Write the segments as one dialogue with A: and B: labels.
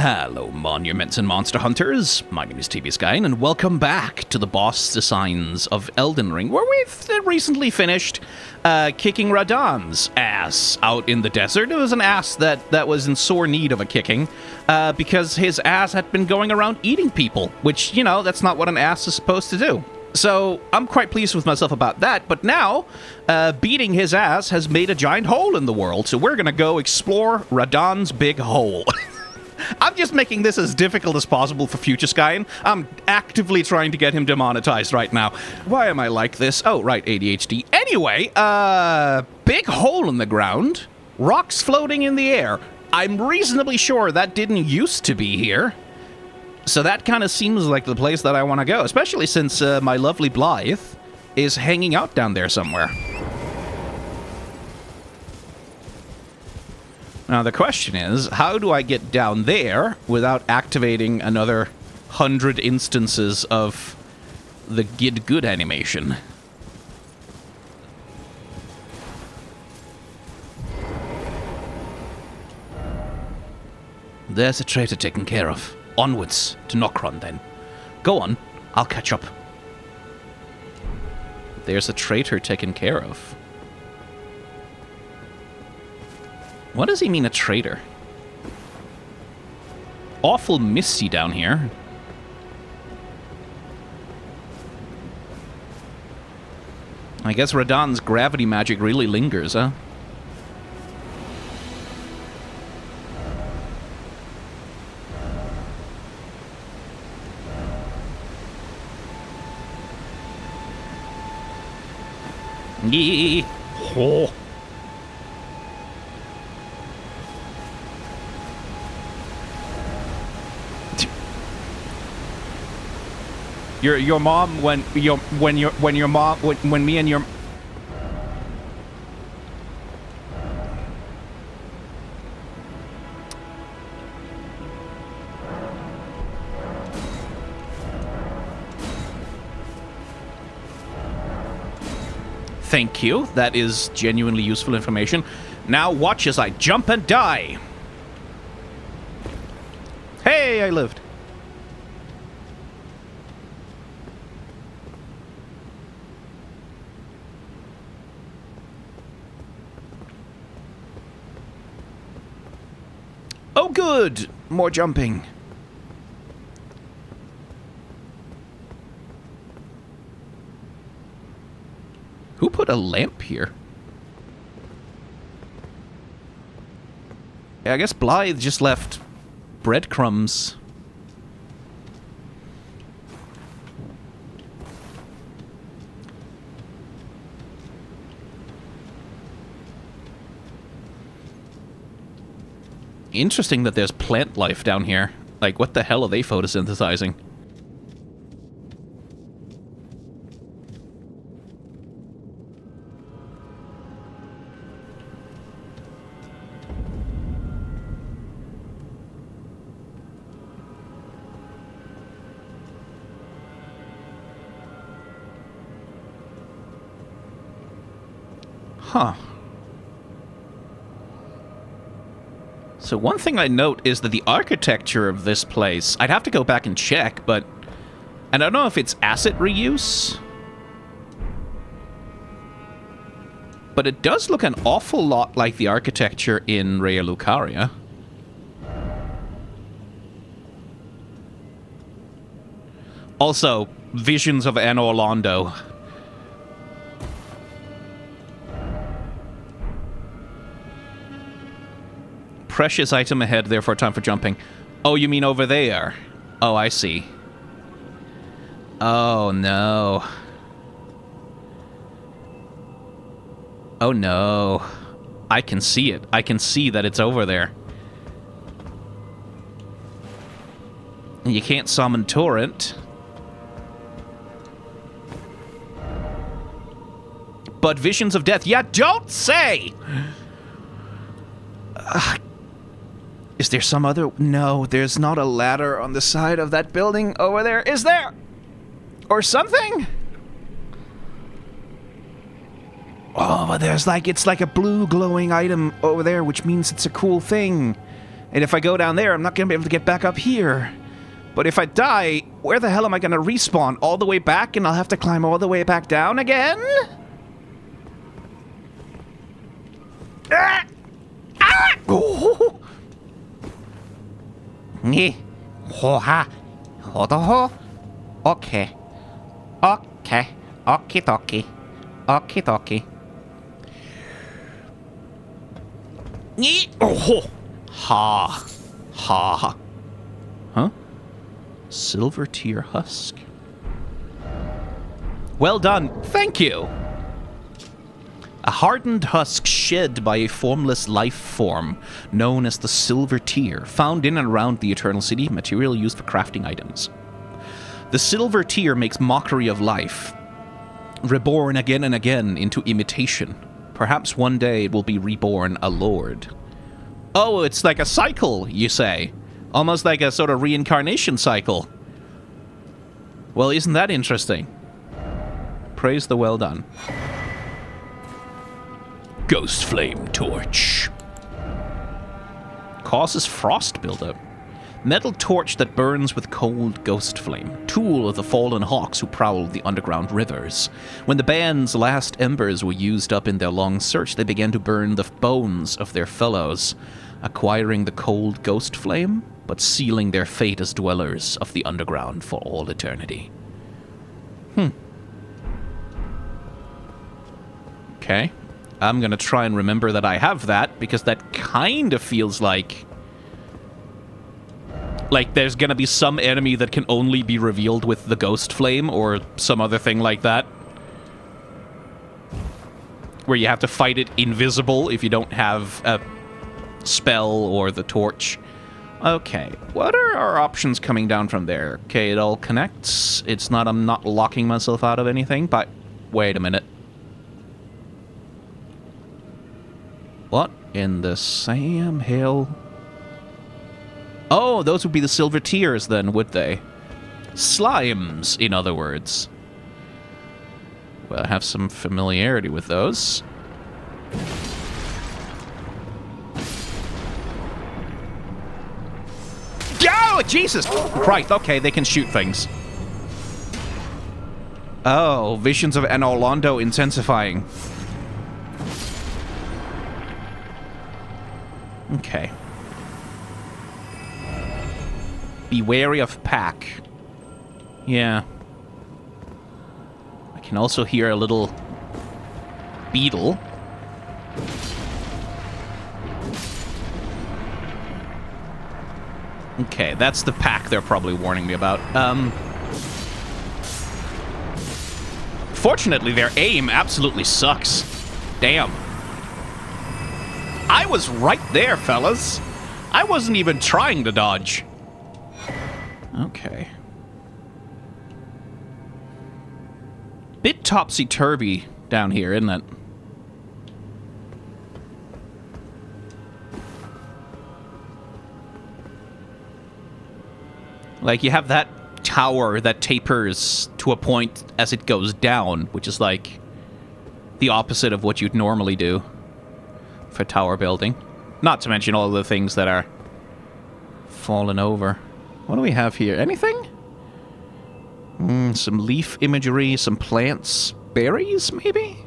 A: Hello, monuments and monster hunters. My name is TV Skyen, and welcome back to the boss designs of Elden Ring, where we've recently finished kicking Radahn's ass out in the desert. It was an ass that was in sore need of a kicking, because his ass had been going around eating people, which, you know, that's not what an ass is supposed to do. So I'm quite pleased with myself about that, but now beating his ass has made a giant hole in the world, so we're gonna go explore Radahn's big hole. I'm just making this as difficult as possible for Future Skyen. I'm actively trying to get him demonetized right now. Why am I like this? Oh, right, ADHD. Anyway, big hole in the ground, rocks floating in the air. I'm reasonably sure that didn't used to be here. So that kind of seems like the place that I want to go, especially since my lovely Blythe is hanging out down there somewhere. Now, the question is, how do I get down there without activating another 100 instances of the Get Good animation? There's a traitor taken care of. Onwards to Nokron, then. Go on, I'll catch up. There's a traitor taken care of. What does he mean, a traitor? Awful misty down here. I guess Radahn's gravity magic really lingers, huh? Yee. Oh. Your mom when me and your Thank you. That is genuinely useful information. Now watch as I jump and die. Hey, I lived. Oh, good! More jumping. Who put a lamp here? Yeah, I guess Blythe just left breadcrumbs. Interesting that there's plant life down here. Like, what the hell are they photosynthesizing? Huh. So one thing I note is that the architecture of this place, I'd have to go back and check, but I don't know if it's asset reuse, but it does look an awful lot like the architecture in Raya Lucaria. Also, visions of Anor Londo. Precious item ahead, therefore time for jumping. Oh, you mean over there? Oh, I see. Oh, no. Oh, no. I can see it. I can see that it's over there. You can't summon Torrent. But visions of death. Yeah, don't say! Is there some other... No, there's not a ladder on the side of that building over there. Is there? Or something? Oh, but there's like... It's like a blue glowing item over there, which means it's a cool thing. And if I go down there, I'm not going to be able to get back up here. But if I die, where the hell am I going to respawn? All the way back, and I'll have to climb all the way back down again? Ah! Ah! Oh! Okay. Okay. Okie dokie. Okie dokie. Oh! Ha. Ha. Huh? Silver tier husk. Well done. Thank you. A hardened husk shed by a formless life form known as the silver tear, found in and around the Eternal City, material used for crafting items. The silver tear makes mockery of life, reborn again and again into imitation. Perhaps one day it will be reborn a lord. Oh, it's like a cycle, you say? Almost like a sort of reincarnation cycle. Well, isn't that interesting? Praise the well done. Ghost Flame Torch. Causes frost buildup. Metal torch that burns with cold ghost flame. Tool of the fallen hawks who prowl the underground rivers. When the band's last embers were used up in their long search, they began to burn the bones of their fellows, acquiring the cold ghost flame, but sealing their fate as dwellers of the underground for all eternity. Okay. I'm gonna try and remember that I have that, because that kind of feels like there's gonna be some enemy that can only be revealed with the ghost flame, or some other thing like that. Where you have to fight it invisible if you don't have a spell or the torch. Okay, what are our options coming down from there? Okay, it all connects. It's not, I'm not locking myself out of anything, but wait a minute. What in the Sam Hill? Oh, those would be the silver tears then, would they? Slimes, in other words. Well, I have some familiarity with those. Oh, Jesus Christ. Okay, they can shoot things. Oh, visions of an Orlando intensifying. Okay. Be wary of pack. Yeah. I can also hear a little beetle. Okay, that's the pack they're probably warning me about. Fortunately, their aim absolutely sucks. Damn. I was right there, fellas. I wasn't even trying to dodge. Okay. Bit topsy-turvy down here, isn't it? Like, you have that tower that tapers to a point as it goes down, which is like the opposite of what you'd normally do for tower building. Not to mention all the things that are fallen over. What do we have here? Anything? Some leaf imagery, some plants, berries, maybe?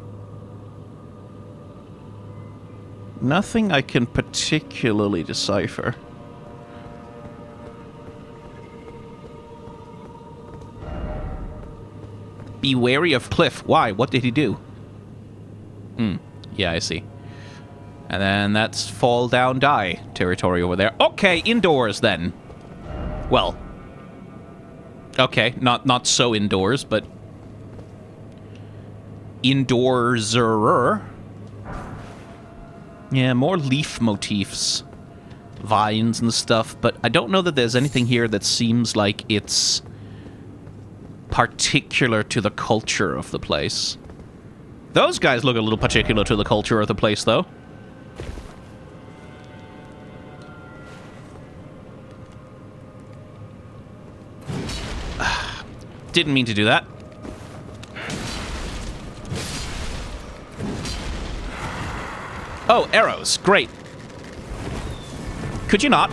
A: Nothing I can particularly decipher. Be wary of Cliff. Why? What did he do? Yeah, I see. And then that's fall down die territory over there. Okay, indoors then. Well. Okay, not so indoors, but indoorser. Yeah, more leaf motifs. Vines and stuff, but I don't know that there's anything here that seems like it's particular to the culture of the place. Those guys look a little particular to the culture of the place, though. Didn't mean to do that. Oh, arrows. Great. Could you not?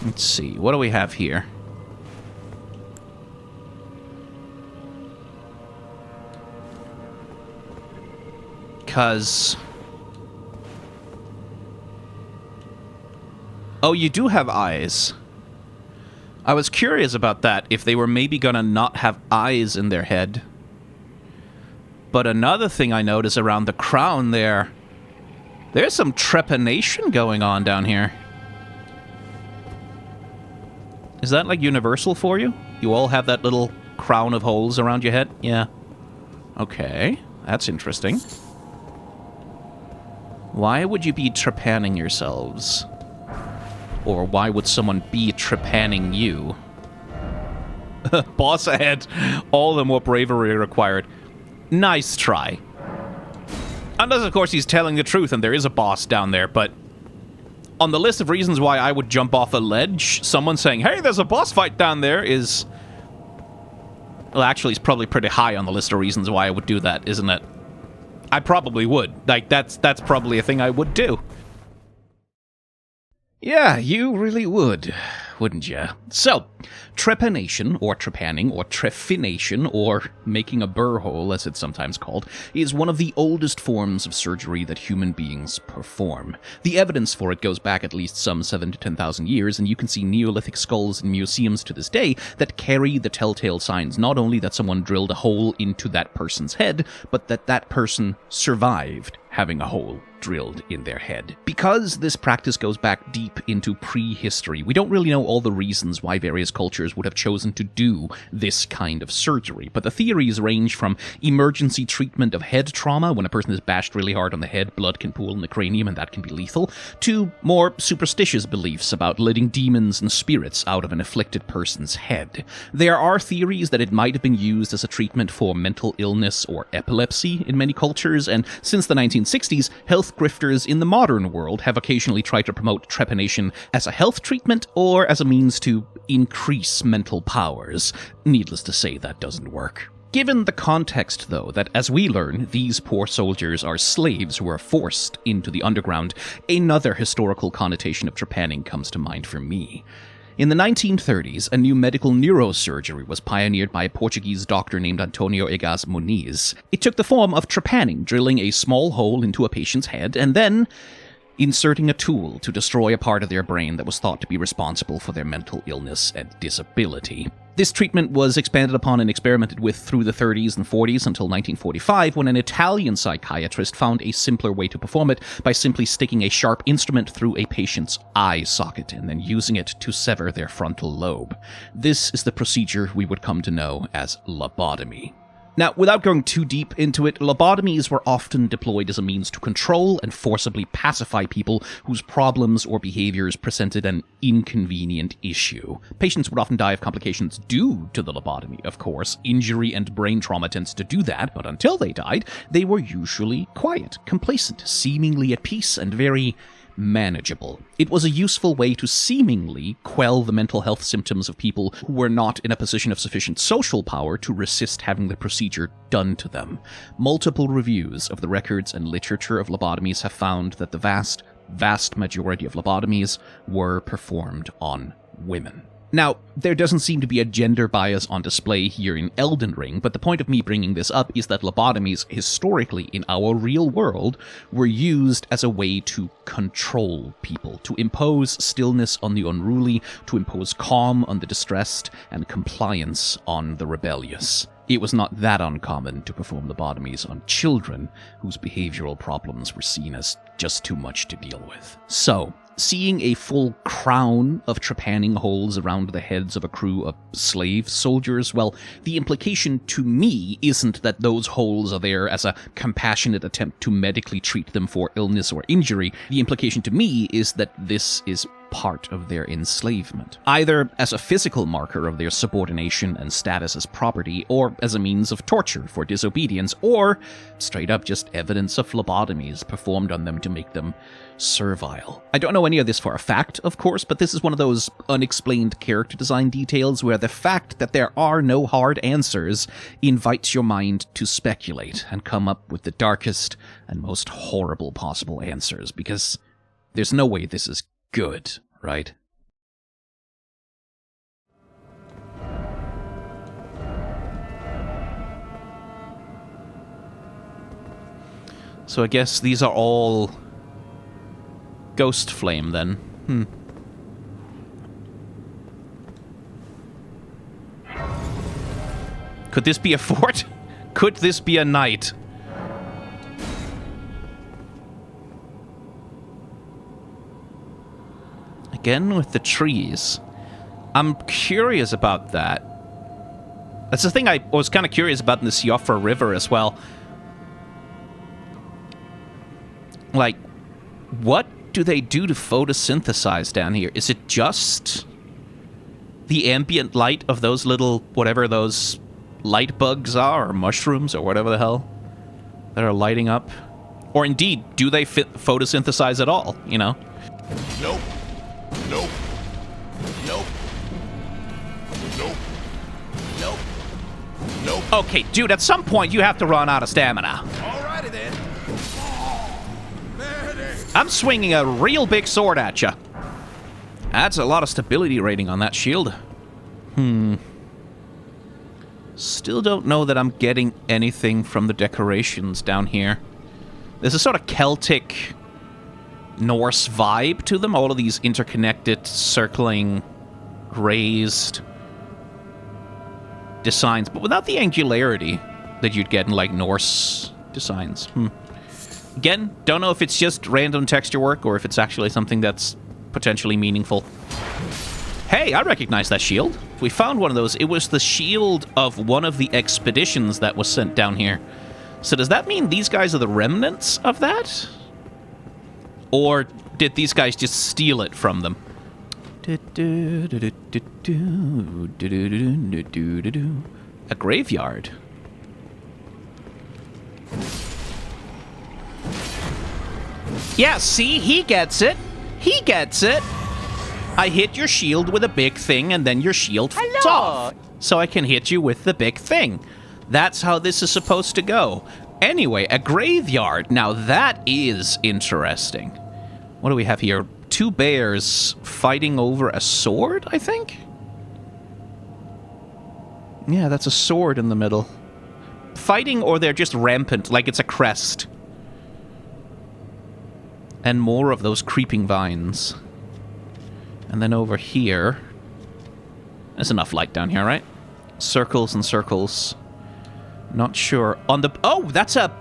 A: Let's see. What do we have here? Because... Oh, you do have eyes. I was curious about that, if they were maybe gonna not have eyes in their head. But another thing I notice around the crown there, there's some trepanation going on down here. Is that, like, universal for you? You all have that little crown of holes around your head? Yeah. Okay, that's interesting. Why would you be trepanning yourselves? Or why would someone be trepanning you? Boss ahead. All the more bravery required. Nice try. Unless, of course, he's telling the truth and there is a boss down there, but... On the list of reasons why I would jump off a ledge, someone saying, hey, there's a boss fight down there is... Well, actually, it's probably pretty high on the list of reasons why I would do that, isn't it? I probably would. Like, that's probably a thing I would do. Yeah, you really would, wouldn't you? So, trepanation, or trepanning, or trephination, or making a burr hole, as it's sometimes called, is one of the oldest forms of surgery that human beings perform. The evidence for it goes back at least some 7,000 to 10,000 years, and you can see Neolithic skulls in museums to this day that carry the telltale signs not only that someone drilled a hole into that person's head, but that that person survived having a hole drilled in their head. Because this practice goes back deep into prehistory, we don't really know all the reasons why various cultures would have chosen to do this kind of surgery, but the theories range from emergency treatment of head trauma, when a person is bashed really hard on the head, blood can pool in the cranium and that can be lethal, to more superstitious beliefs about letting demons and spirits out of an afflicted person's head. There are theories that it might have been used as a treatment for mental illness or epilepsy in many cultures, and since the 1960s, health grifters in the modern world have occasionally tried to promote trepanation as a health treatment or as a means to increase mental powers. Needless to say, that doesn't work. Given the context, though, that as we learn, these poor soldiers are slaves who are forced into the underground, another historical connotation of trepanning comes to mind for me. In the 1930s, a new medical neurosurgery was pioneered by a Portuguese doctor named Antonio Egas Muniz. It took the form of trepanning, drilling a small hole into a patient's head, and then inserting a tool to destroy a part of their brain that was thought to be responsible for their mental illness and disability. This treatment was expanded upon and experimented with through the 30s and 40s until 1945, when an Italian psychiatrist found a simpler way to perform it by simply sticking a sharp instrument through a patient's eye socket and then using it to sever their frontal lobe. This is the procedure we would come to know as lobotomy. Now, without going too deep into it, lobotomies were often deployed as a means to control and forcibly pacify people whose problems or behaviors presented an inconvenient issue. Patients would often die of complications due to the lobotomy, of course. Injury and brain trauma tends to do that, but until they died, they were usually quiet, complacent, seemingly at peace, and very manageable. It was a useful way to seemingly quell the mental health symptoms of people who were not in a position of sufficient social power to resist having the procedure done to them. Multiple reviews of the records and literature of lobotomies have found that the vast majority of lobotomies were performed on women. Now, there doesn't seem to be a gender bias on display here in Elden Ring, but the point of me bringing this up is that lobotomies, historically in our real world, were used as a way to control people, to impose stillness on the unruly, to impose calm on the distressed, and compliance on the rebellious. It was not that uncommon to perform lobotomies on children whose behavioral problems were seen as just too much to deal with. So, seeing a full crown of trepanning holes around the heads of a crew of slave soldiers, well, the implication to me isn't that those holes are there as a compassionate attempt to medically treat them for illness or injury. The implication to me is that this is part of their enslavement, either as a physical marker of their subordination and status as property, or as a means of torture for disobedience, or straight up just evidence of lobotomies performed on them to make them servile. I don't know any of this for a fact, of course, but this is one of those unexplained character design details where the fact that there are no hard answers invites your mind to speculate and come up with the darkest and most horrible possible answers, because there's no way this is good, Right. So I guess these are all ghost flame then. Could this be a fort? Could this be a knight? Again with the trees. I'm curious about that. That's the thing I was kind of curious about in the Siofra River as well. Like, what do they do to photosynthesize down here? Is it just the ambient light of those little, whatever those light bugs are, or mushrooms, or whatever the hell, that are lighting up? Or indeed, do they photosynthesize at all, you know?
B: Nope. Nope. Nope. Nope. Nope. Nope.
A: Okay, dude, at some point you have to run out of stamina.
B: Alrighty then. There it is.
A: I'm swinging a real big sword at you. That's a lot of stability rating on that shield. Still don't know that I'm getting anything from the decorations down here. There's a sort of Celtic Norse vibe to them. All of these interconnected, circling, raised designs, but without the angularity that you'd get in, like, Norse designs. Again, don't know if it's just random texture work or if it's actually something that's potentially meaningful. Hey, I recognize that shield. We found one of those. It was the shield of one of the expeditions that was sent down here. So does that mean these guys are the remnants of that? Or did these guys just steal it from them? A graveyard. Yeah, see? He gets it. He gets it. I hit your shield with a big thing, and then your shield falls off. So I can hit you with the big thing. That's how this is supposed to go. Anyway, a graveyard. Now that is interesting. What do we have here? Two bears fighting over a sword, I think? Yeah, that's a sword in the middle. Fighting, or they're just rampant, like it's a crest. And more of those creeping vines. And then over here... There's enough light down here, right? Circles and circles. Not sure. On the... Oh, that's a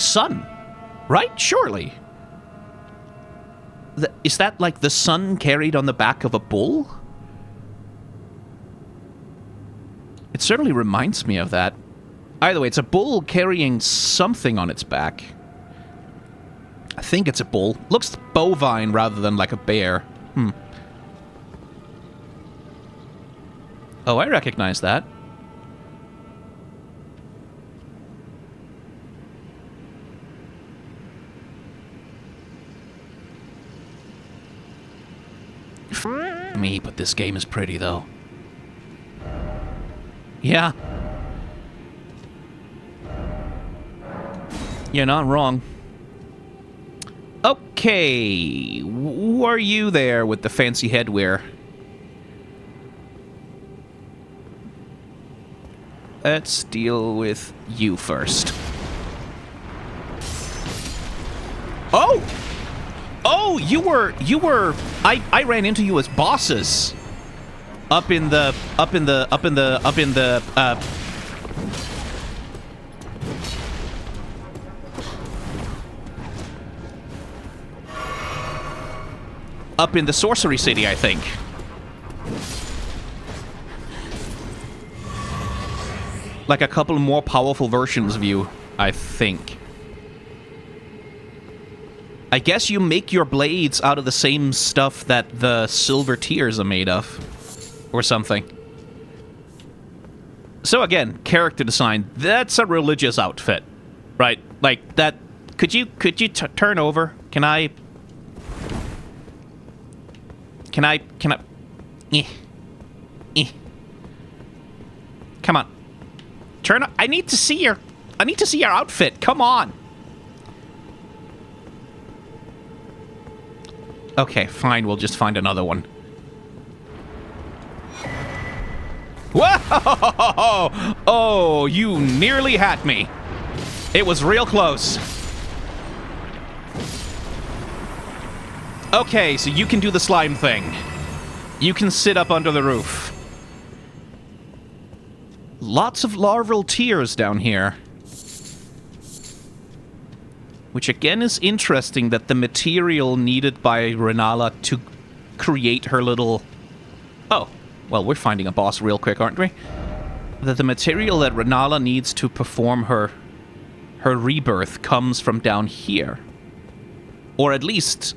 A: sun. Right? Surely. Is that like the sun carried on the back of a bull? It certainly reminds me of that. Either way, it's a bull carrying something on its back. I think it's a bull. Looks bovine rather than like a bear. Oh, I recognize that. Me, but this game is pretty, though. Yeah. You're not wrong. Okay. Who are you there with the fancy headwear? Let's deal with you first. Oh! Oh, you were I ran into you as bosses up in the sorcery city, I think. Like a couple more powerful versions of you, I think. I guess you make your blades out of the same stuff that the silver tears are made of. Or something. So again, character design. That's a religious outfit. Right? Like, that... Could you turn over? Can I... Come on. Turn... I need to see your outfit. Come on. Okay, fine, we'll just find another one. Whoa! Oh, you nearly had me. It was real close. Okay, so you can do the slime thing. You can sit up under the roof. Lots of larval tears down here. Which again is interesting that the material needed by Renala to create her little... Oh, well, we're finding a boss real quick, aren't we? That the material that Renala needs to perform her rebirth comes from down here. Or at least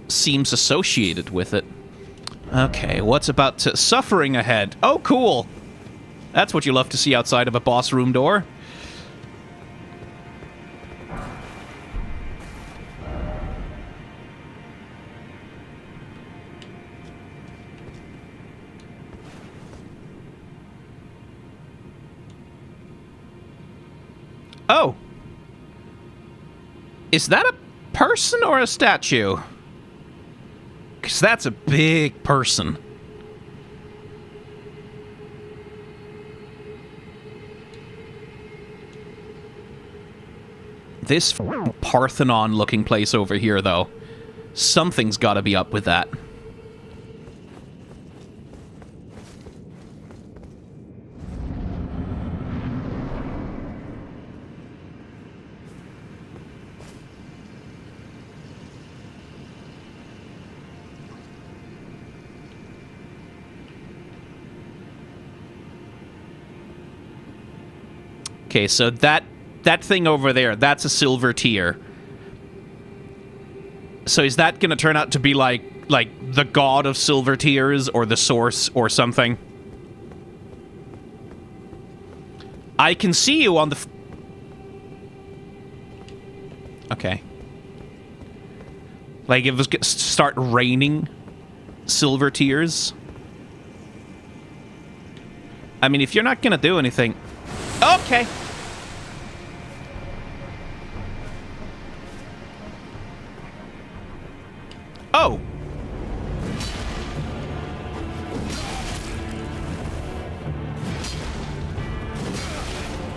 A: seems associated with it. Okay, what's about to... Suffering ahead. Oh, cool. That's what you love to see outside of a boss room door. Oh. Is that a person or a statue? Because that's a big person. This Parthenon-looking place over here, though. Something's got to be up with that. Okay, so that thing over there, that's a silver tear. So is that going to turn out to be like the god of silver tears or the source or something? I can see you on the... Okay. Like if it was start raining silver tears. I mean, if you're not going to do anything... Okay. Oh.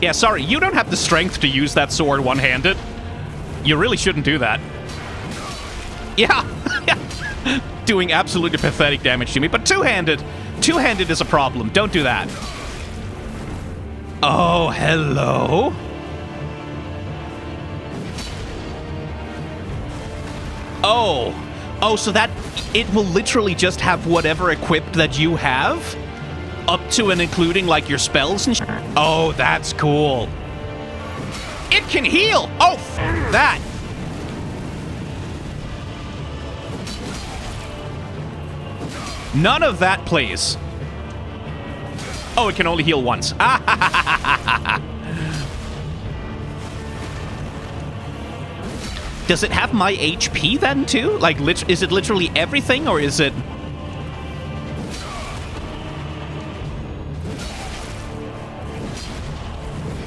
A: Yeah, sorry, you don't have the strength to use that sword one-handed. You really shouldn't do that. Yeah. Doing absolutely pathetic damage to me, but two-handed. Two-handed is a problem. Don't do that. Oh, hello. Oh, so that it will literally just have whatever equipped that you have, up to and including like your spells and Oh, that's cool. It can heal. Oh, that. None of that, please. Oh, it can only heal once. Does it have my HP then, too? Like, is it literally everything, or is it...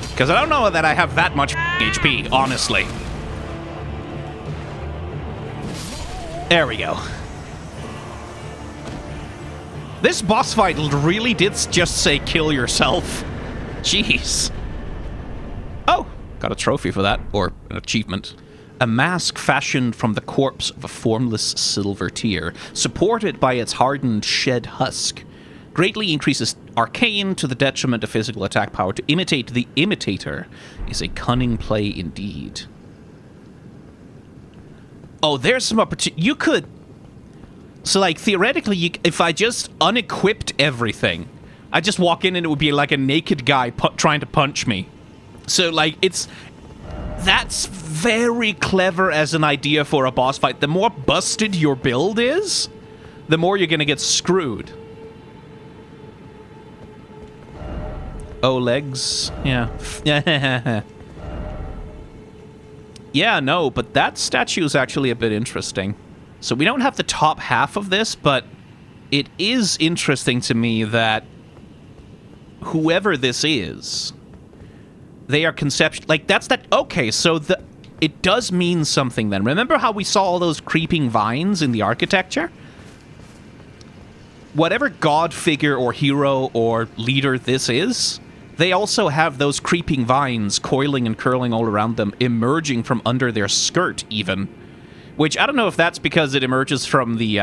A: Because I don't know that I have that much HP, honestly. There we go. This boss fight really did just say kill yourself. Jeez. Oh, got a trophy for that, or an achievement. A mask fashioned from the corpse of a formless silver tear, supported by its hardened shed husk, greatly increases arcane to the detriment of physical attack power. To imitate the imitator is a cunning play indeed. Oh, there's some opportunity. You could... So, like, theoretically, if I just unequipped everything, I'd just walk in and it would be like a naked guy trying to punch me. So, like, that's very clever as an idea for a boss fight. The more busted your build is, the more you're gonna get screwed. Oh, legs. Yeah. Yeah, no, but that statue is actually a bit interesting. So we don't have the top half of this, but it is interesting to me that whoever this is, they are conceptual. Like, that's that. Okay, so it does mean something then. Remember how we saw all those creeping vines in the architecture? Whatever god figure or hero or leader this is, they also have those creeping vines coiling and curling all around them, emerging from under their skirt even. Which, I don't know if that's because it emerges from the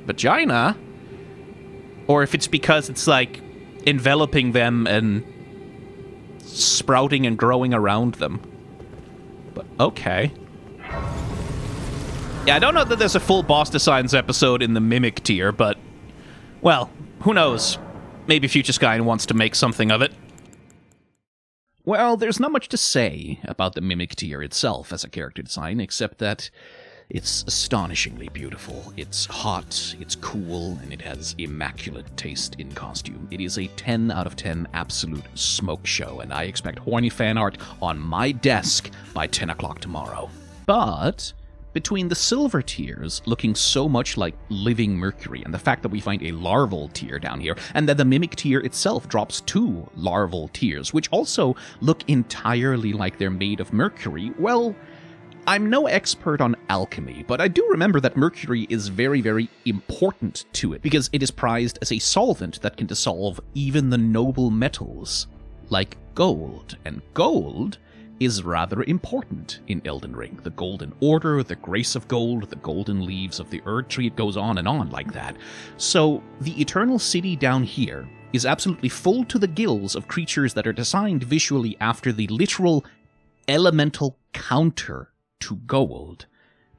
A: vagina, or if it's because it's, like, enveloping them and sprouting and growing around them. But, okay. Yeah, I don't know that there's a full boss designs episode in the Mimic tier, but, well, who knows? Maybe Future Sky wants to make something of it. Well, there's not much to say about the Mimic tier itself as a character design, except that it's astonishingly beautiful. It's hot, it's cool, and it has immaculate taste in costume. It is a 10 out of 10 absolute smoke show, and I expect horny fan art on my desk by 10 o'clock tomorrow. But between the silver tiers looking so much like living mercury, and the fact that we find a larval tier down here, and that the Mimic tier itself drops 2 larval tiers, which also look entirely like they're made of mercury, well, I'm no expert on alchemy, but I do remember that mercury is very, very important to it, because it is prized as a solvent that can dissolve even the noble metals, like gold. And gold is rather important in Elden Ring. The Golden Order, the Grace of Gold, the golden leaves of the Erd Tree, it goes on and on like that. So the Eternal City down here is absolutely full to the gills of creatures that are designed visually after the literal elemental counter to gold.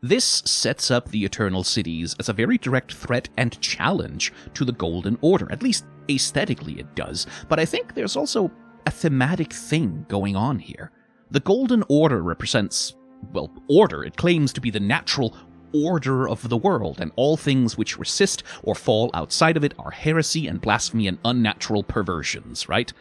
A: This sets up the Eternal Cities as a very direct threat and challenge to the Golden Order. At least aesthetically it does. But I think there's also a thematic thing going on here. The Golden Order represents, well, order. It claims to be the natural order of the world, and all things which resist or fall outside of it are heresy and blasphemy and unnatural perversions, right?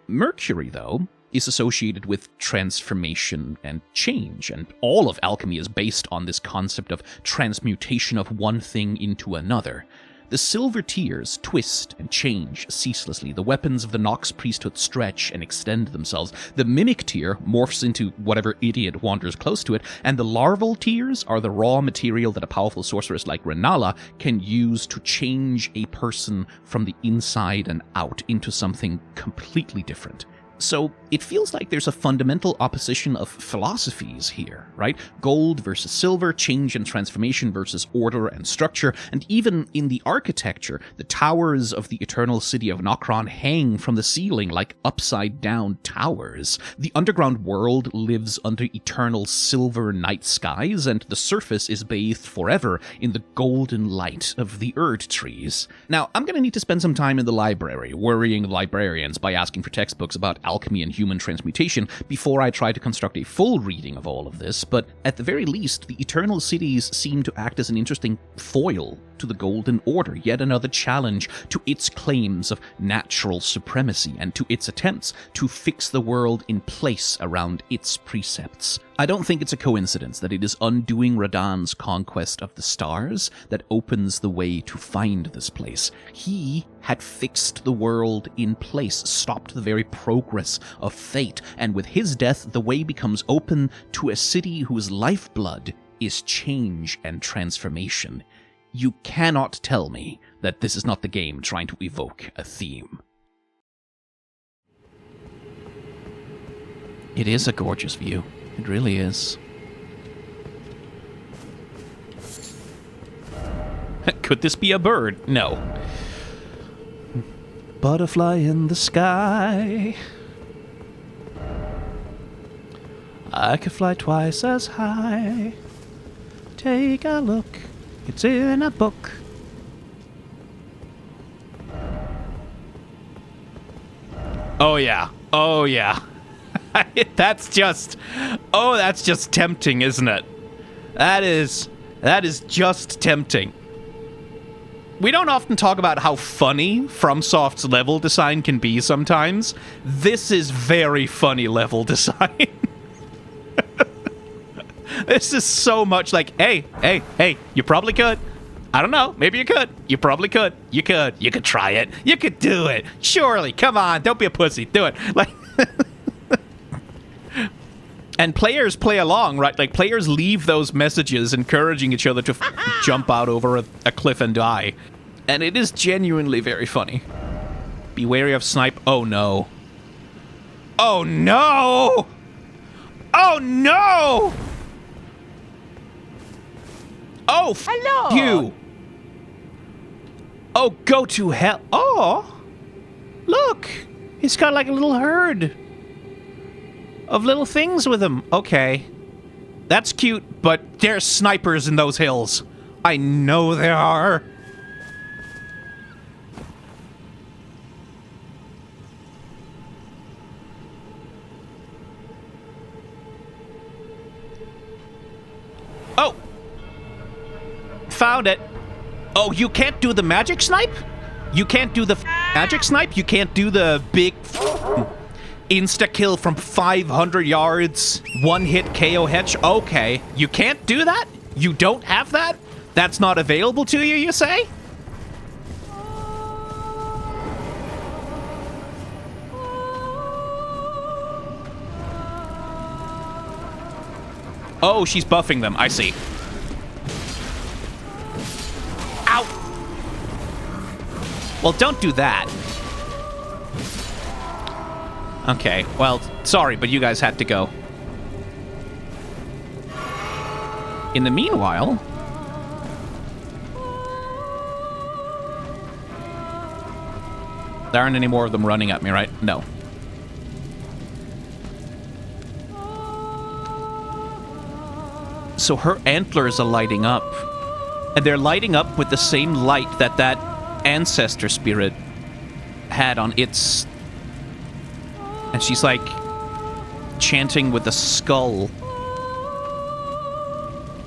A: Mercury, though, is associated with transformation and change, and all of alchemy is based on this concept of transmutation of one thing into another. The silver tiers twist and change ceaselessly. The weapons of the Nox priesthood stretch and extend themselves. The Mimic tier morphs into whatever idiot wanders close to it, and the larval tiers are the raw material that a powerful sorceress like Renala can use to change a person from the inside and out into something completely different. So it feels like there's a fundamental opposition of philosophies here, right? Gold versus silver, change and transformation versus order and structure, and even in the architecture, the towers of the Eternal City of Nokron hang from the ceiling like upside-down towers. The underground world lives under eternal silver night skies, and the surface is bathed forever in the golden light of the Erd trees. Now, I'm gonna need to spend some time in the library, worrying librarians by asking for textbooks about alchemy and human transmutation before I try to construct a full reading of all of this, but at the very least, the Eternal Cities seem to act as an interesting foil to the Golden Order, yet another challenge to its claims of natural supremacy and to its attempts to fix the world in place around its precepts. I don't think it's a coincidence that it is undoing Radahn's conquest of the stars that opens the way to find this place. He had fixed the world in place, stopped the very progress of fate, and with his death, the way becomes open to a city whose lifeblood is change and transformation. You cannot tell me that this is not the game trying to evoke a theme. It is a gorgeous view. It really is. Could this be a bird? No. Butterfly in the sky. I could fly twice as high. Take a look. It's in a book. Oh yeah. Oh yeah. that's just tempting, isn't it? That is just tempting. We don't often talk about how funny FromSoft's level design can be sometimes. This is very funny level design. This is so much like, hey, you probably could. I don't know, maybe you could. You probably could. You could try it. You could do it. Surely, come on, don't be a pussy, do it. Like, And players play along, right? Like, players leave those messages encouraging each other to jump out over a cliff and die. And it is genuinely very funny. Be wary of snipe. Oh, no. Oh, no! Oh, no! Oh, hello. You! Oh, go to hell. Oh! Look! He's got like a little herd of little things with him. Okay. That's cute, but there's snipers in those hills. I know there are. Oh! Found it. Oh, you can't do the magic snipe? You can't do the magic snipe? You can't do the big insta-kill from 500 yards, one-hit KO hedge? Okay. You can't do that? You don't have that? That's not available to you, you say? Oh, she's buffing them. I see. Ow! Well, don't do that. Okay, well, sorry, but you guys had to go. In the meanwhile... there aren't any more of them running at me, right? No. So her antlers are lighting up. And they're lighting up with the same light that that ancestor spirit had on its... and she's like chanting with a skull.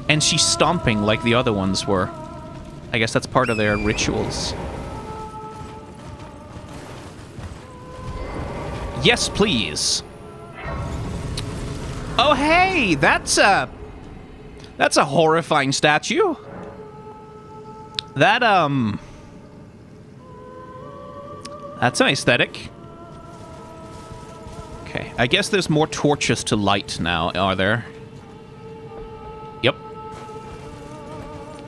A: And she's stomping like the other ones were. I guess that's part of their rituals. Yes, please. Oh, hey, that's a horrifying statue. That's an aesthetic. Okay, I guess there's more torches to light now, are there? Yep.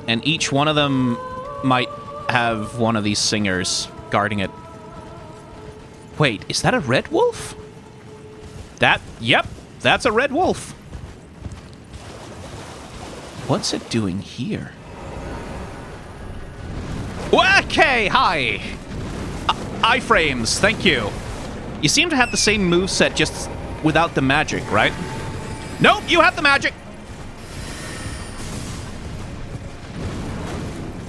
A: And each one of them might have one of these singers guarding it. Wait, is that a red wolf? Yep, that's a red wolf. What's it doing here? Okay, hi. Iframes, thank you. You seem to have the same moveset, just without the magic, right? Nope, you have the magic.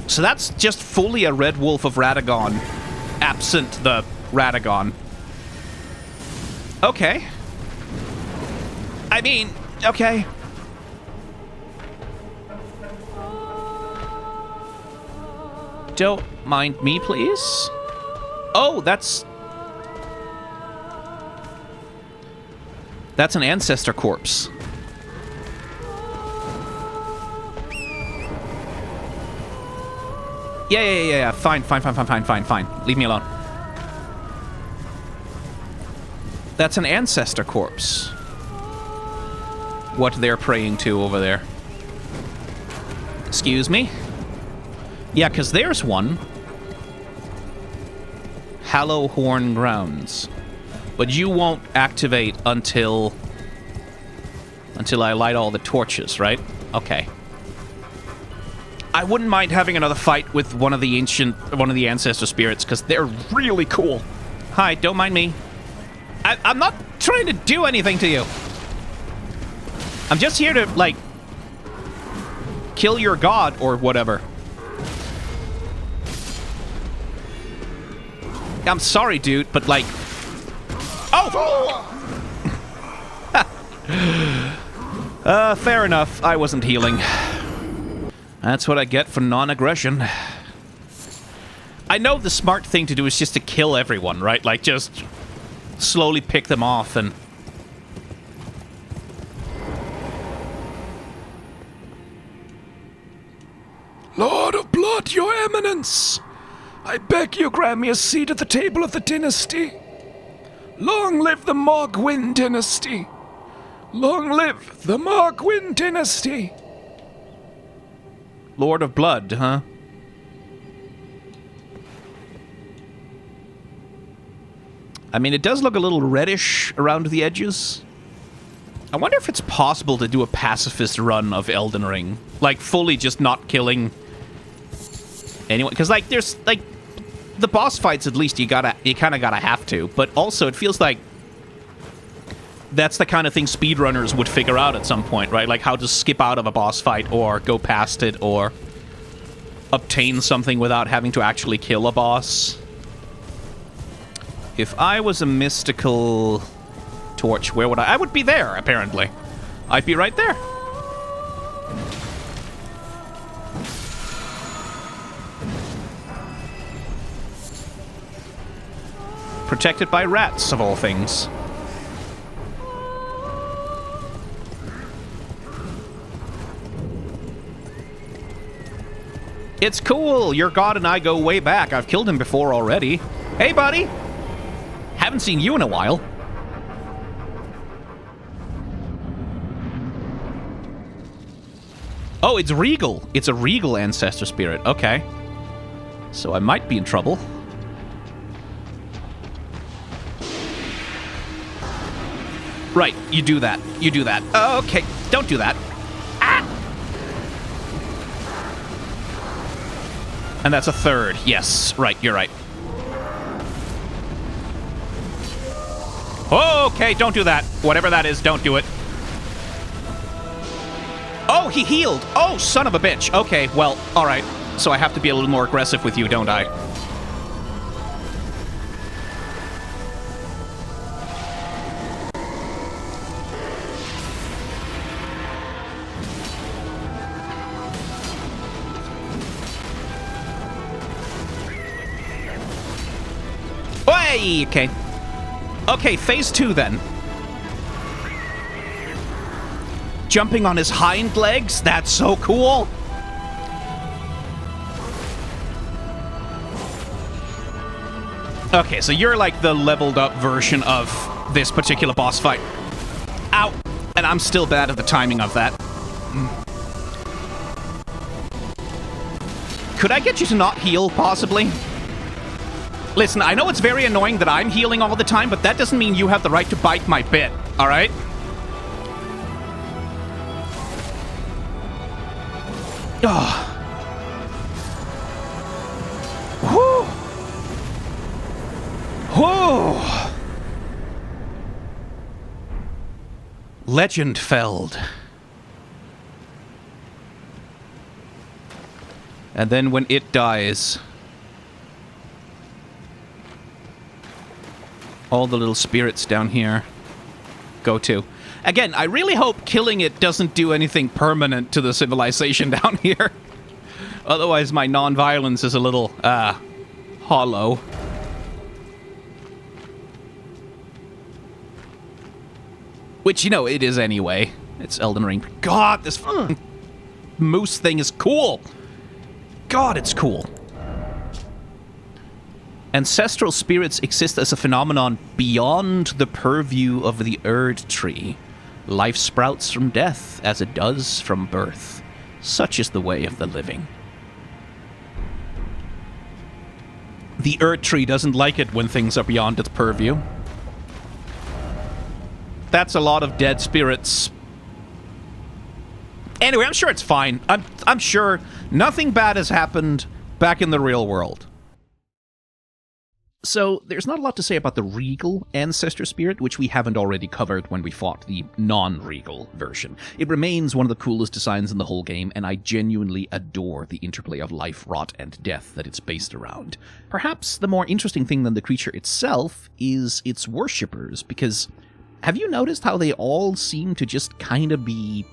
A: So that's just fully a red wolf of Radagon, absent the Radagon. Okay. I mean, okay. Don't mind me, please. Oh, that's an ancestor corpse. Yeah. Fine. Leave me alone. That's an ancestor corpse. What they're praying to over there. Excuse me? Yeah, because there's one. Hallowhorn Grounds. But you won't activate until I light all the torches, right? Okay. I wouldn't mind having another fight with one of the ancestor spirits, because they're really cool. Hi, don't mind me. I'm not trying to do anything to you. I'm just here to, like, kill your god or whatever. I'm sorry, dude, but, like... Oh! Fair enough. I wasn't healing. That's what I get for non-aggression. I know the smart thing to do is just to kill everyone, right? Like, just slowly pick them off and...
B: Lord of Blood, your eminence! I beg you grant me a seat at the table of the dynasty. Long live the Mogwyn dynasty. Long live the Markwyn dynasty.
A: Lord of Blood, huh? I mean, it does look a little reddish around the edges. I wonder if it's possible to do a pacifist run of Elden Ring. Like, fully just not killing anyone. Because, like, there's, like, the boss fights, at least, you kind of gotta have to. But also, it feels like that's the kind of thing speedrunners would figure out at some point, right? Like, how to skip out of a boss fight, or go past it, or obtain something without having to actually kill a boss. If I was a mystical torch, where would I would be there, apparently. I'd be right there. Protected by rats, of all things. It's cool. Your god and I go way back. I've killed him before already. Hey, buddy. Haven't seen you in a while. Oh, it's regal. It's a regal ancestor spirit. Okay. So I might be in trouble. Right, you do that. You do that. Okay, don't do that. Ah! And that's a third. Yes, right, you're right. Okay, don't do that. Whatever that is, don't do it. Oh, he healed. Oh, son of a bitch. Okay, well, all right. So I have to be a little more aggressive with you, don't I? Oi! Okay. Okay, phase 2 then. Jumping on his hind legs? That's so cool! Okay, so you're like the leveled up version of this particular boss fight. Ow! And I'm still bad at the timing of that. Could I get you to not heal, possibly? Listen, I know it's very annoying that I'm healing all the time, but that doesn't mean you have the right to bite my bit, alright? Oh. Whew. Whew. Legend felled. And then when it dies, all the little spirits down here go too. Again, I really hope killing it doesn't do anything permanent to the civilization down here. Otherwise, my non-violence is a little, hollow. Which, you know, it is anyway. It's Elden Ring. God, this moose thing is cool. God, it's cool. Ancestral spirits exist as a phenomenon beyond the purview of the Erd Tree. Life sprouts from death as it does from birth. Such is the way of the living. The Erd Tree doesn't like it when things are beyond its purview. That's a lot of dead spirits. Anyway, I'm sure it's fine. I'm sure nothing bad has happened back in the real world. So, there's not a lot to say about the regal ancestor spirit, which we haven't already covered when we fought the non-regal version. It remains one of the coolest designs in the whole game, and I genuinely adore the interplay of life, rot, and death that it's based around. Perhaps the more interesting thing than the creature itself is its worshippers, because have you noticed how they all seem to just kind of be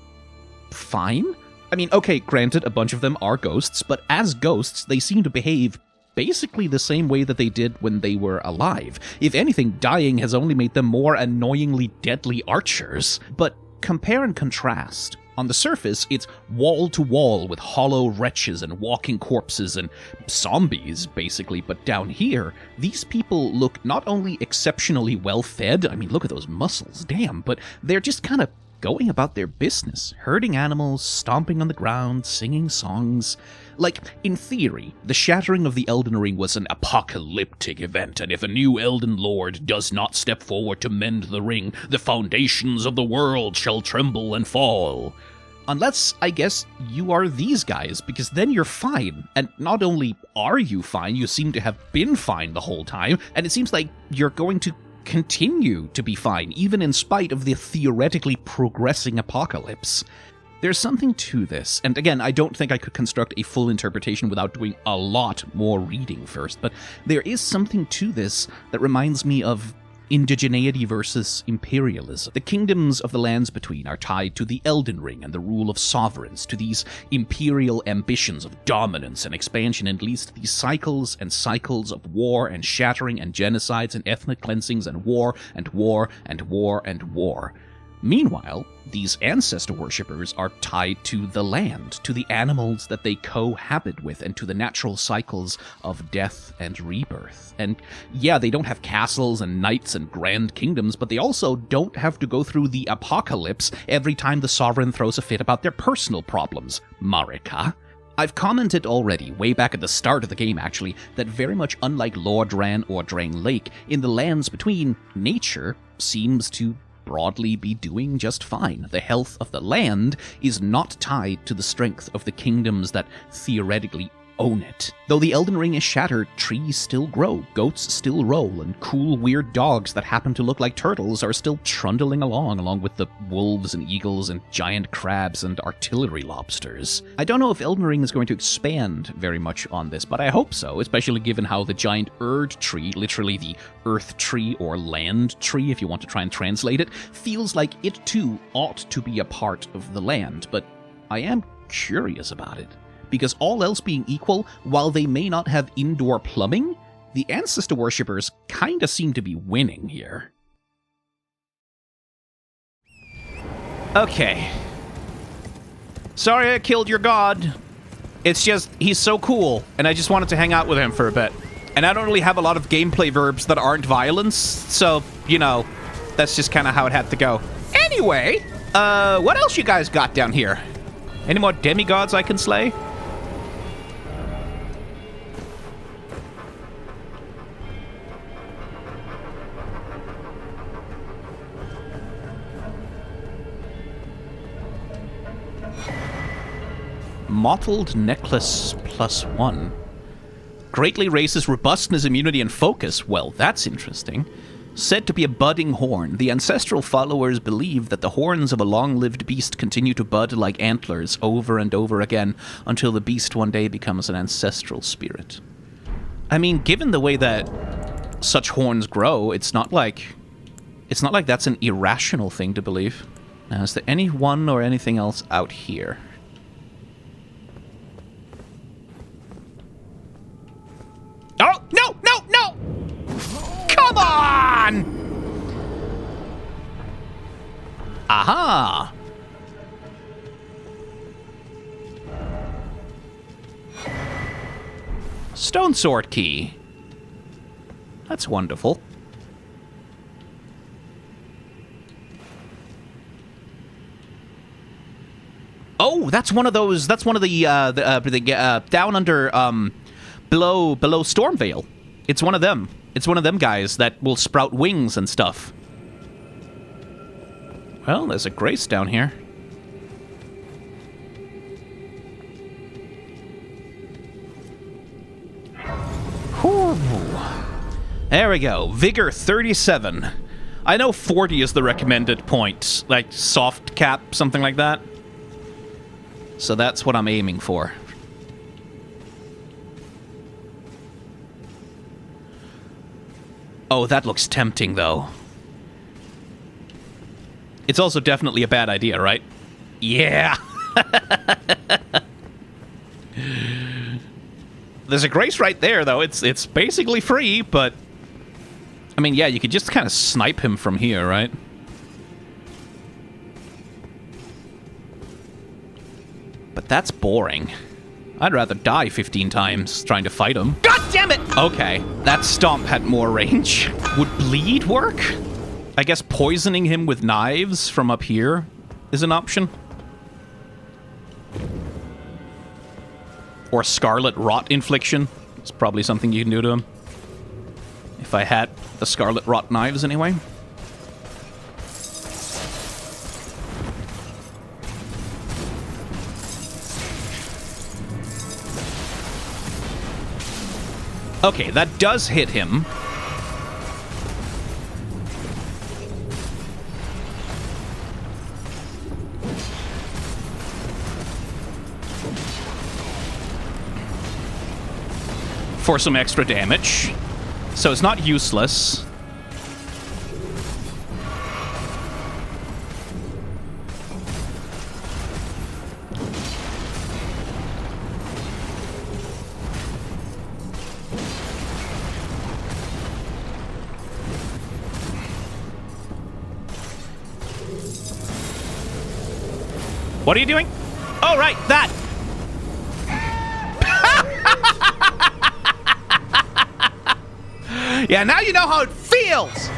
A: fine? I mean, okay, granted, a bunch of them are ghosts, but as ghosts, they seem to behave basically the same way that they did when they were alive. If anything, dying has only made them more annoyingly deadly archers. But compare and contrast. On the surface, it's wall-to-wall with hollow wretches and walking corpses and zombies, basically. But down here, these people look not only exceptionally well-fed, I mean, look at those muscles, damn, but they're just kind of going about their business, herding animals, stomping on the ground, singing songs. Like, in theory, the shattering of the Elden Ring was an apocalyptic event, and if a new Elden Lord does not step forward to mend the ring, the foundations of the world shall tremble and fall. Unless, I guess, you are these guys, because then you're fine. And not only are you fine, you seem to have been fine the whole time, and it seems like you're going to continue to be fine, even in spite of the theoretically progressing apocalypse. There's something to this, and again, I don't think I could construct a full interpretation without doing a lot more reading first, but there is something to this that reminds me of indigeneity versus imperialism. The kingdoms of the lands between are tied to the Elden Ring and the rule of sovereigns, to these imperial ambitions of dominance and expansion, and leads to these cycles and cycles of war and shattering and genocides and ethnic cleansings and war and war and war and war. Meanwhile, these ancestor worshippers are tied to the land, to the animals that they cohabit with, and to the natural cycles of death and rebirth. And yeah, they don't have castles and knights and grand kingdoms, but they also don't have to go through the apocalypse every time the sovereign throws a fit about their personal problems. Marika. I've commented already, way back at the start of the game actually, that very much unlike Lordran or Drang Lake, in the lands between, nature seems to broadly be doing just fine. The health of the land is not tied to the strength of the kingdoms that theoretically own it. Though the Elden Ring is shattered, trees still grow, goats still roll, and cool weird dogs that happen to look like turtles are still trundling along with the wolves and eagles and giant crabs and artillery lobsters. I don't know if Elden Ring is going to expand very much on this, but I hope so, especially given how the giant Erd tree, literally the earth tree or land tree if you want to try and translate it, feels like it too ought to be a part of the land, but I am curious about it. Because all else being equal, while they may not have indoor plumbing, the ancestor worshippers kinda seem to be winning here. Okay. Sorry I killed your god. It's just, he's so cool, and I just wanted to hang out with him for a bit. And I don't really have a lot of gameplay verbs that aren't violence, so, you know, that's just kind of how it had to go. Anyway, what else you guys got down here? Any more demigods I can slay? Mottled necklace +1. Greatly raises robustness, immunity, and focus. Well, that's interesting. Said to be a budding horn, the ancestral followers believe that the horns of a long-lived beast continue to bud like antlers over and over again until the beast one day becomes an ancestral spirit. I mean, given the way that such horns grow, it's not like that's an irrational thing to believe. Now, is there anyone or anything else out here? Oh, no, no, no! Come on! Aha! Stone sword key. That's wonderful. Oh, that's one of those. That's one of the down under below Stormvale. It's one of them. It's one of them guys that will sprout wings and stuff. Well, there's a grace down here. Whew. There we go. Vigor 37. I know 40 is the recommended point. Like soft cap, something like that. So that's what I'm aiming for. Oh, that looks tempting, though. It's also definitely a bad idea, right? Yeah! There's a grace right there, though. It's basically free, but... I mean, yeah, you could just kind of snipe him from here, right? But that's boring. I'd rather die 15 times trying to fight him. God damn it! Okay, that stomp had more range. Would bleed work? I guess poisoning him with knives from up here is an option. Or Scarlet Rot Infliction. It's probably something you can do to him. If I had the Scarlet Rot knives, anyway. Okay, that does hit him. For some extra damage. So it's not useless. What are you doing? Oh, right, that! Yeah, now you know how it feels!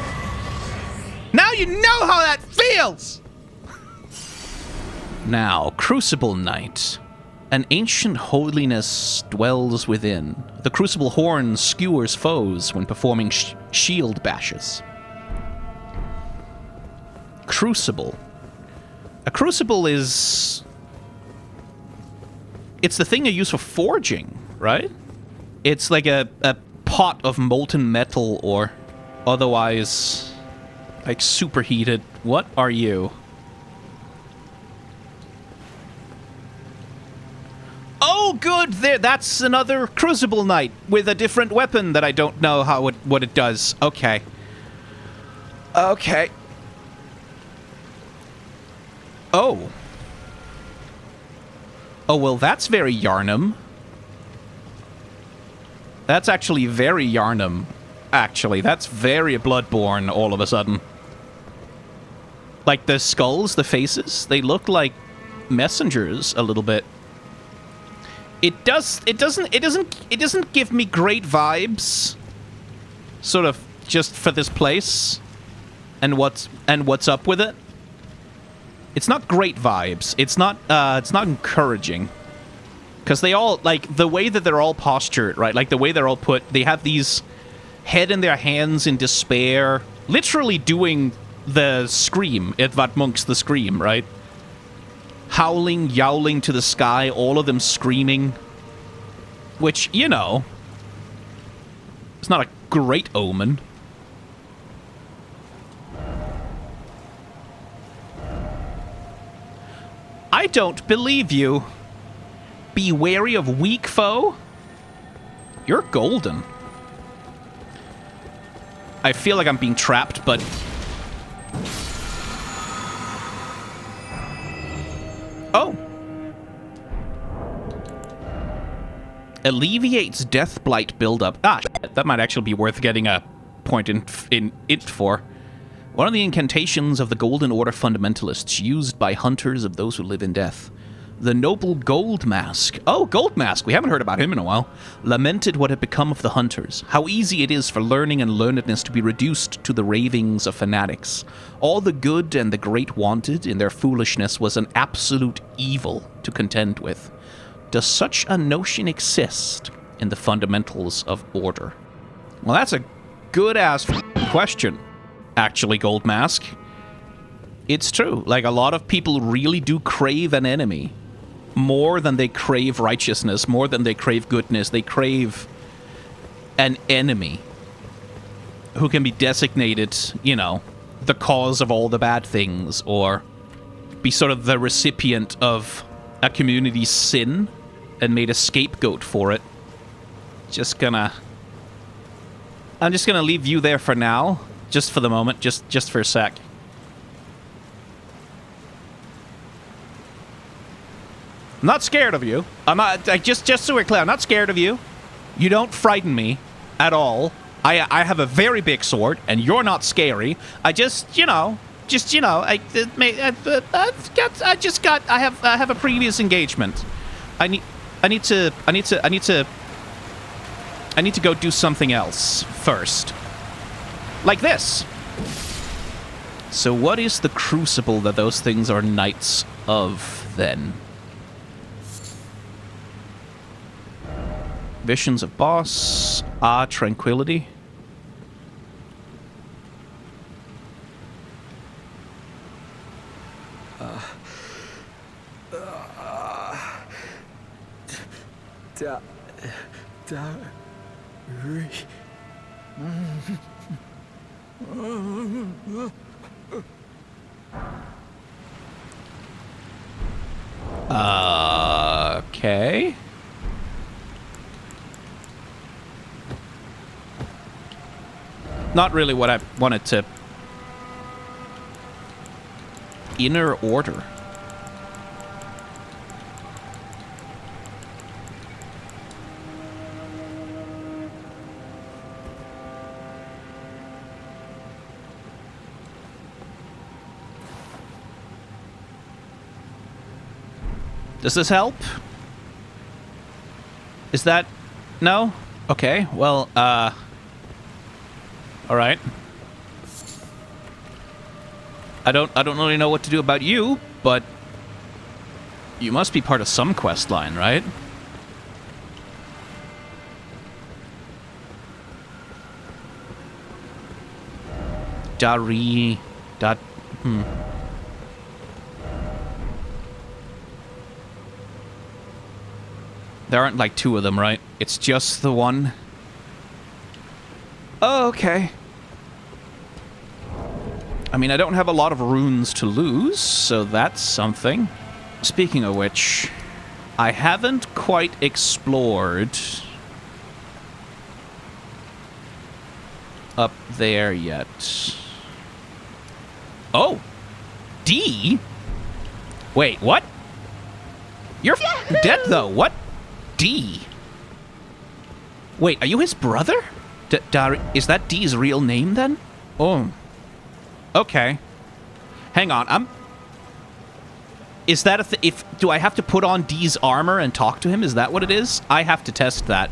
A: Now you know how that feels! Now, Crucible Knight. An ancient holiness dwells within. The Crucible Horn skewers foes when performing shield bashes. Crucible. A crucible is... It's the thing you use for forging, right? It's like a pot of molten metal or otherwise like superheated. What are you? Oh, good! There, that's another Crucible Knight with a different weapon that I don't know what it does. Okay. Okay. Oh. Oh, well, that's very Yarnum. That's actually very Yarnum. Actually, that's very Bloodborne all of a sudden. Like the skulls, the faces, they look like messengers a little bit. It doesn't give me great vibes. Sort of just for this place and what's up with it. It's not great vibes. It's not encouraging. Because they all, like, the way that they're all postured, right? Like, the way they're all put, they have these head in their hands in despair, literally doing the scream, Edvard Munch's The Scream, right? Howling, yowling to the sky, all of them screaming. Which, you know, it's not a great omen. I don't believe you. Be wary of weak foe? You're golden. I feel like I'm being trapped, but... Oh. Alleviates death blight buildup. Ah, shit, that might actually be worth getting a point in it for. One of the incantations of the Golden Order fundamentalists used by hunters of those who live in death. The noble Gold Mask. Oh, Gold Mask. We haven't heard about him in a while. Lamented what had become of the hunters. How easy it is for learning and learnedness to be reduced to the ravings of fanatics. All the good and the great wanted in their foolishness was an absolute evil to contend with. Does such a notion exist in the fundamentals of order? Well, that's a good-ass question, actually, Gold Mask. It's true. Like, a lot of people really do crave an enemy. More than they crave righteousness, more than they crave goodness. They crave an enemy who can be designated, you know, the cause of all the bad things, or be sort of the recipient of a community's sin and made a scapegoat for it. I'm just gonna leave you there for now, just for the moment, just for a sec. I'm not scared of you. I'm not, just so we're clear, I'm not scared of you. You don't frighten me at all. I have a very big sword, and you're not scary. I have a previous engagement. I need to go do something else first. Like this. So what is the crucible that those things are knights of, then? Visions of boss. Tranquility. Okay. Not really what I wanted to... Inner order. Does this help? Is that... No? Okay, well, alright. I don't really know what to do about you, but... You must be part of some quest line, right? Dari... There aren't like two of them, right? It's just the one. Oh, okay. I mean, I don't have a lot of runes to lose, so that's something. Speaking of which, I haven't quite explored up there yet. Oh! D? Wait, what? You're dead, though. What? D? Wait, are you his brother? Is that D's real name, then? Oh. Okay. Hang on, Is that do I have to put on D's armor and talk to him? Is that what it is? I have to test that.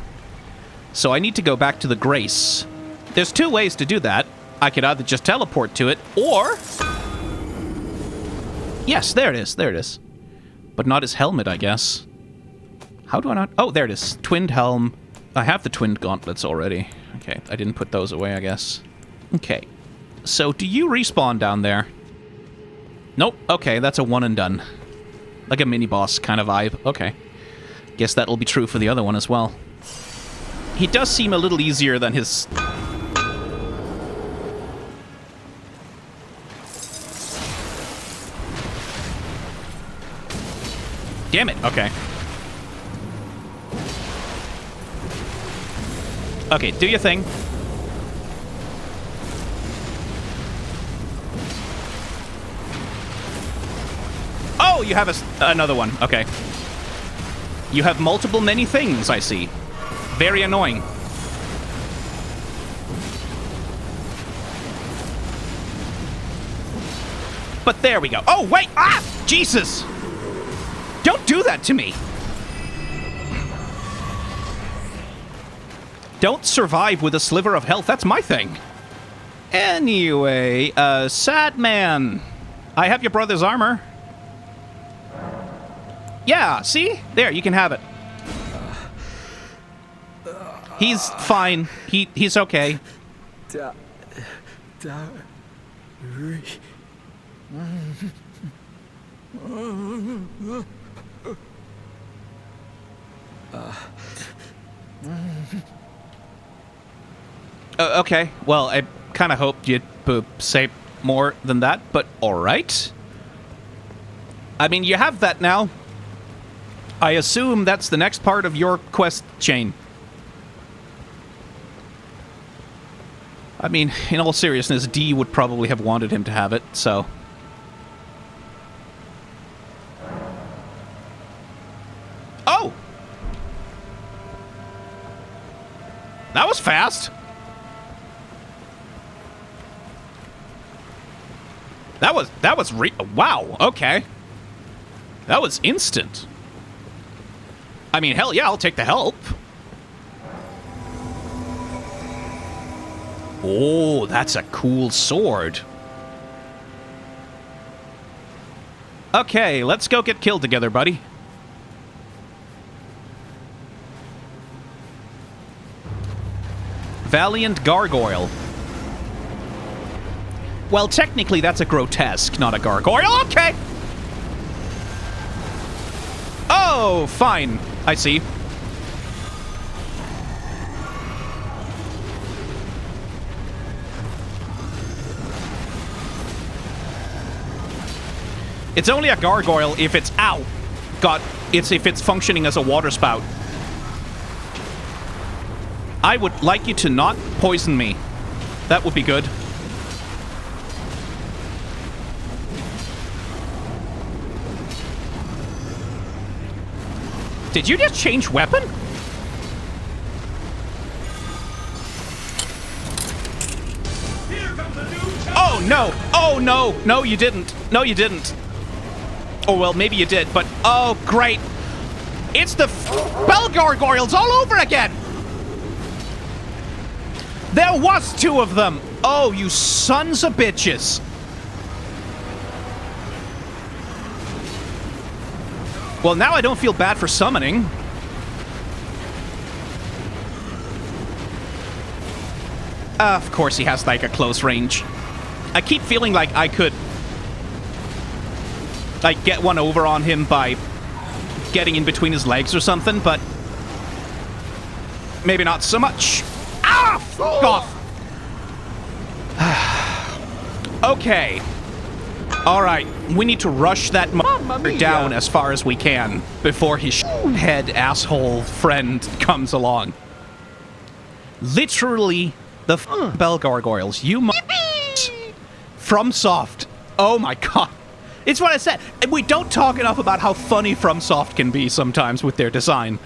A: So I need to go back to the Grace. There's two ways to do that. I could either just teleport to it, or... Yes, there it is, there it is. But not his helmet, I guess. How do I not... Oh, there it is. Twinned helm. I have the twinned gauntlets already. Okay, I didn't put those away, I guess. Okay. So, do you respawn down there? Nope. Okay, that's a one and done. Like a mini-boss kind of vibe. Okay. Guess that'll be true for the other one as well. He does seem a little easier than his... Damn it. Okay. Okay, do your thing. Oh, you have another one. Okay. You have multiple many things, I see. Very annoying. But there we go. Oh, wait! Ah! Jesus! Don't do that to me! Don't survive with a sliver of health. That's my thing. Anyway, sad man. I have your brother's armor. Yeah, see? There, you can have it. He's fine. He's okay. Okay, well, I kind of hoped you'd say more than that, but alright. I mean, you have that now. I assume that's the next part of your quest chain. I mean, in all seriousness, D would probably have wanted him to have it, so... Oh! That was fast! That was wow, okay. That was instant. I mean, hell yeah, I'll take the help. Oh, that's a cool sword. Okay, let's go get killed together, buddy. Valiant Gargoyle. Well, technically that's a grotesque, not a gargoyle. Okay! Oh, fine. I see. It's only a gargoyle if it's if it's functioning as a water spout. I would like you to not poison me. That would be good. Did you just change weapon? Oh no! Oh no! No, you didn't. No, you didn't. Oh, well, maybe you did, but... Oh, great. It's the bell gargoyles all over again! There was 2 of them! Oh, you sons of bitches! Well, now I don't feel bad for summoning. Of course he has, like, a close range. I keep feeling like I could... like, get one over on him by getting in between his legs or something, but maybe not so much. Ah! Fuck off! Okay. Alright, we need to rush that motherfucker down as far as we can before his head asshole friend comes along. Literally, the bell gargoyles. You FromSoft. Oh my god. It's what I said. We don't talk enough about how funny FromSoft can be sometimes with their design.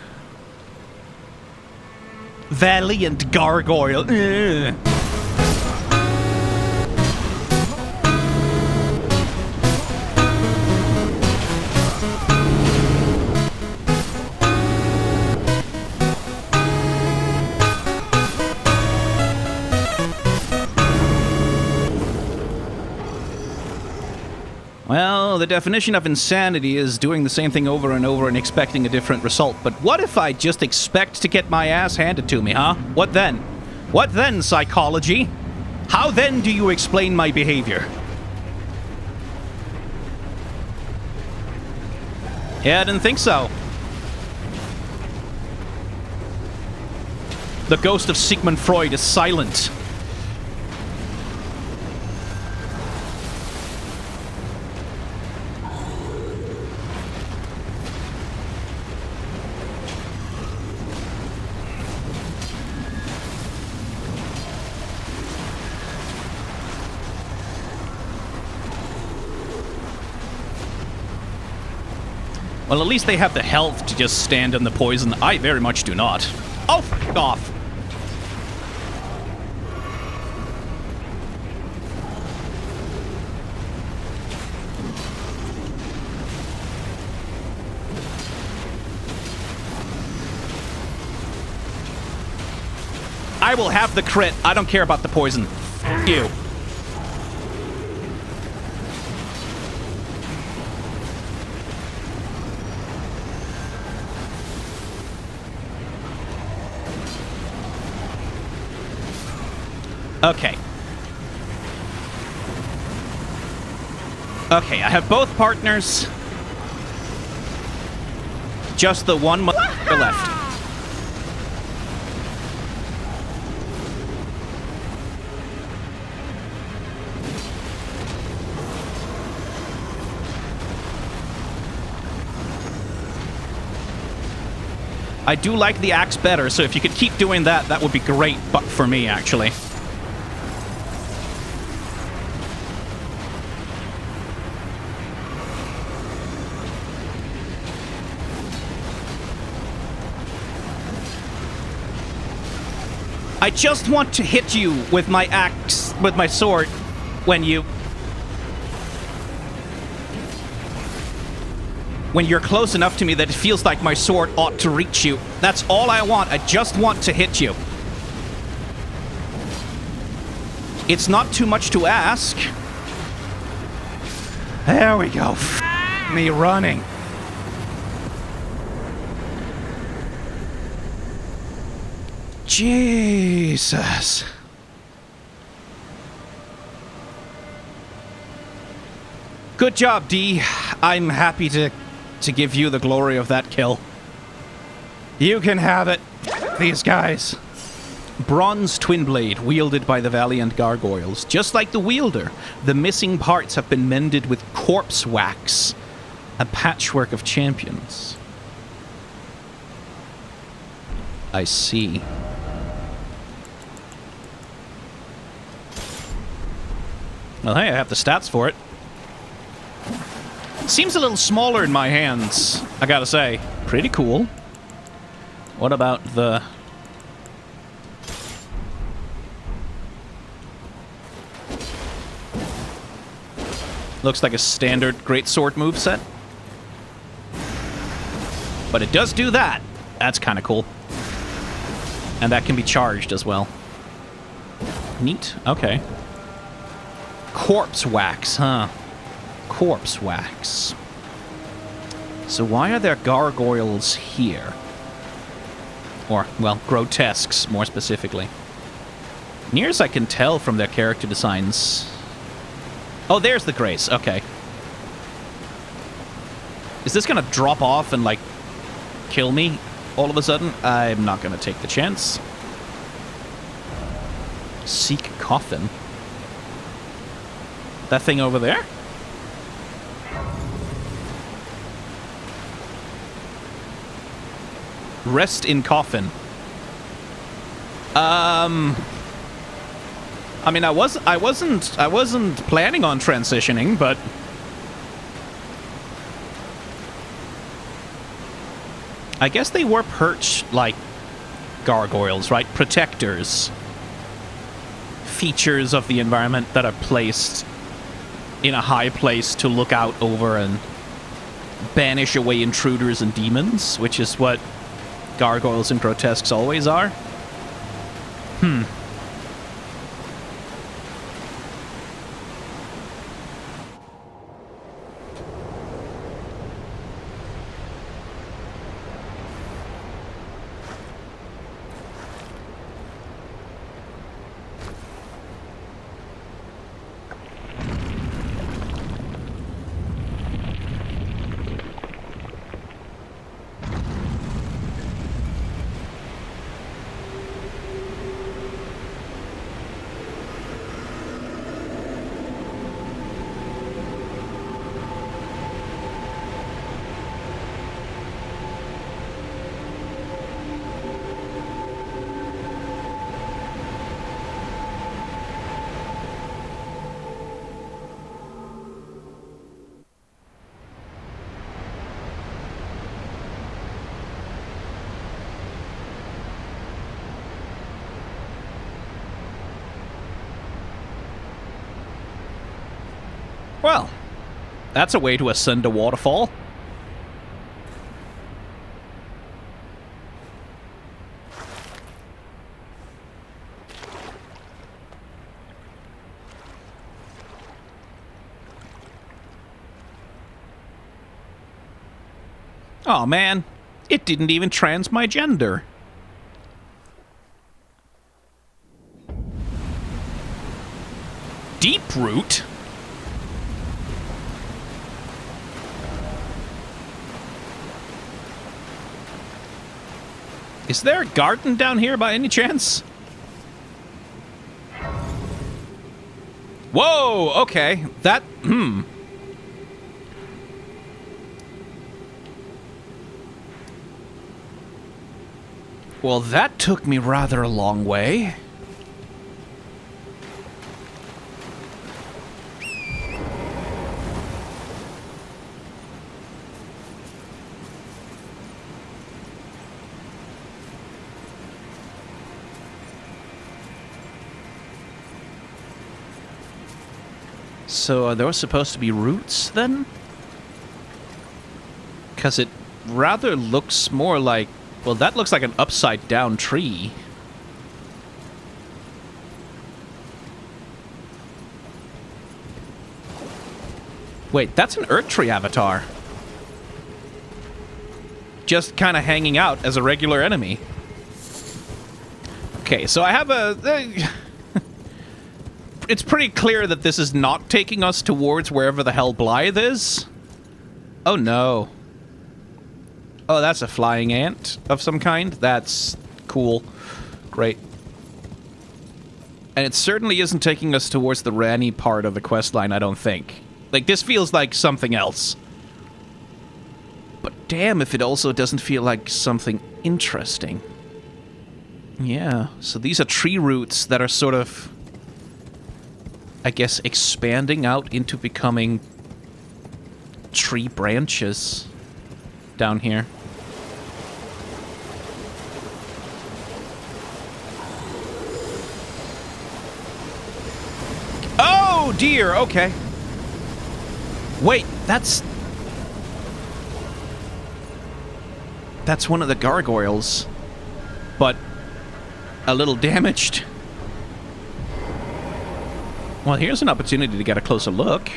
A: Valiant Gargoyle. Ugh. Well, the definition of insanity is doing the same thing over and over and expecting a different result. But what if I just expect to get my ass handed to me, huh? What then? What then, psychology? How then do you explain my behavior? Yeah, I didn't think so. The ghost of Sigmund Freud is silent. Well, at least they have the health to just stand in the poison. I very much do not. Oh, f*** off. I will have the crit. I don't care about the poison. F*** you. Okay. Okay, I have both partners. Just the one left. I do like the axe better, so if you could keep doing that, that would be great, but for me, actually. I just want to hit you with my axe, with my sword, when you're close enough to me that it feels like my sword ought to reach you. That's all I want. I just want to hit you. It's not too much to ask. There we go. me running. Jesus. Good job, D. I'm happy to give you the glory of that kill. You can have it, these guys. Bronze twin blade wielded by the Valiant Gargoyles. Just like the wielder, the missing parts have been mended with corpse wax, a patchwork of champions. I see. Well, hey, I have the stats for it. Seems a little smaller in my hands, I gotta say. Pretty cool. What about the... Looks like a standard greatsword moveset. But it does do that. That's kind of cool. And that can be charged as well. Neat. Okay. Corpse wax, huh? Corpse wax. So why are there gargoyles here? Or, well, grotesques, more specifically. Near as I can tell from their character designs... Oh, there's the grace. Okay. Is this gonna drop off and, like, kill me all of a sudden? I'm not gonna take the chance. Seek coffin. That thing over there? Rest in coffin. I mean, I wasn't planning on transitioning, but I guess they were perched like gargoyles, right? Protectors. Features of the environment that are placed in a high place to look out over and banish away intruders and demons, which is what gargoyles and grotesques always are. Well, that's a way to ascend a waterfall. Oh man, it didn't even trans my gender. Deep root? Is there a garden down here by any chance? Whoa, okay. That, Well, that took me rather a long way. So are those supposed to be roots, then? Because it rather looks more like... Well, that looks like an upside-down tree. Wait, that's an Earth Tree avatar. just kind of hanging out as a regular enemy. Okay, so I have it's pretty clear that this is not taking us towards wherever the hell Blythe is. Oh no. Oh, that's a flying ant of some kind. That's cool. Great. And it certainly isn't taking us towards the Ranny part of the questline, I don't think. Like, this feels like something else. But damn if it also doesn't feel like something interesting. Yeah, so these are tree roots that are sort of, I guess, expanding out into becoming tree branches down here. Oh dear, okay. Wait, that's one of the gargoyles, but a little damaged. Well, here's an opportunity to get a closer look.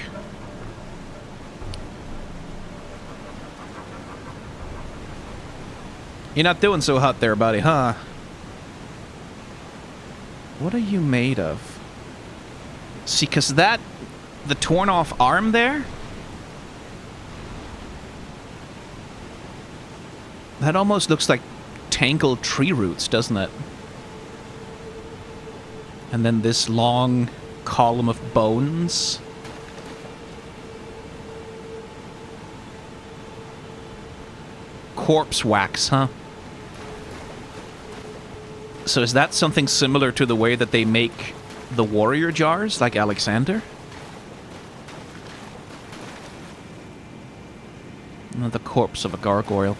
A: You're not doing so hot there, buddy, huh? What are you made of? See, because the torn off arm there, that almost looks like tangled tree roots, doesn't it? And then this long column of bones. Corpse wax, huh? So is that something similar to the way that they make the warrior jars, like Alexander? The corpse of a gargoyle.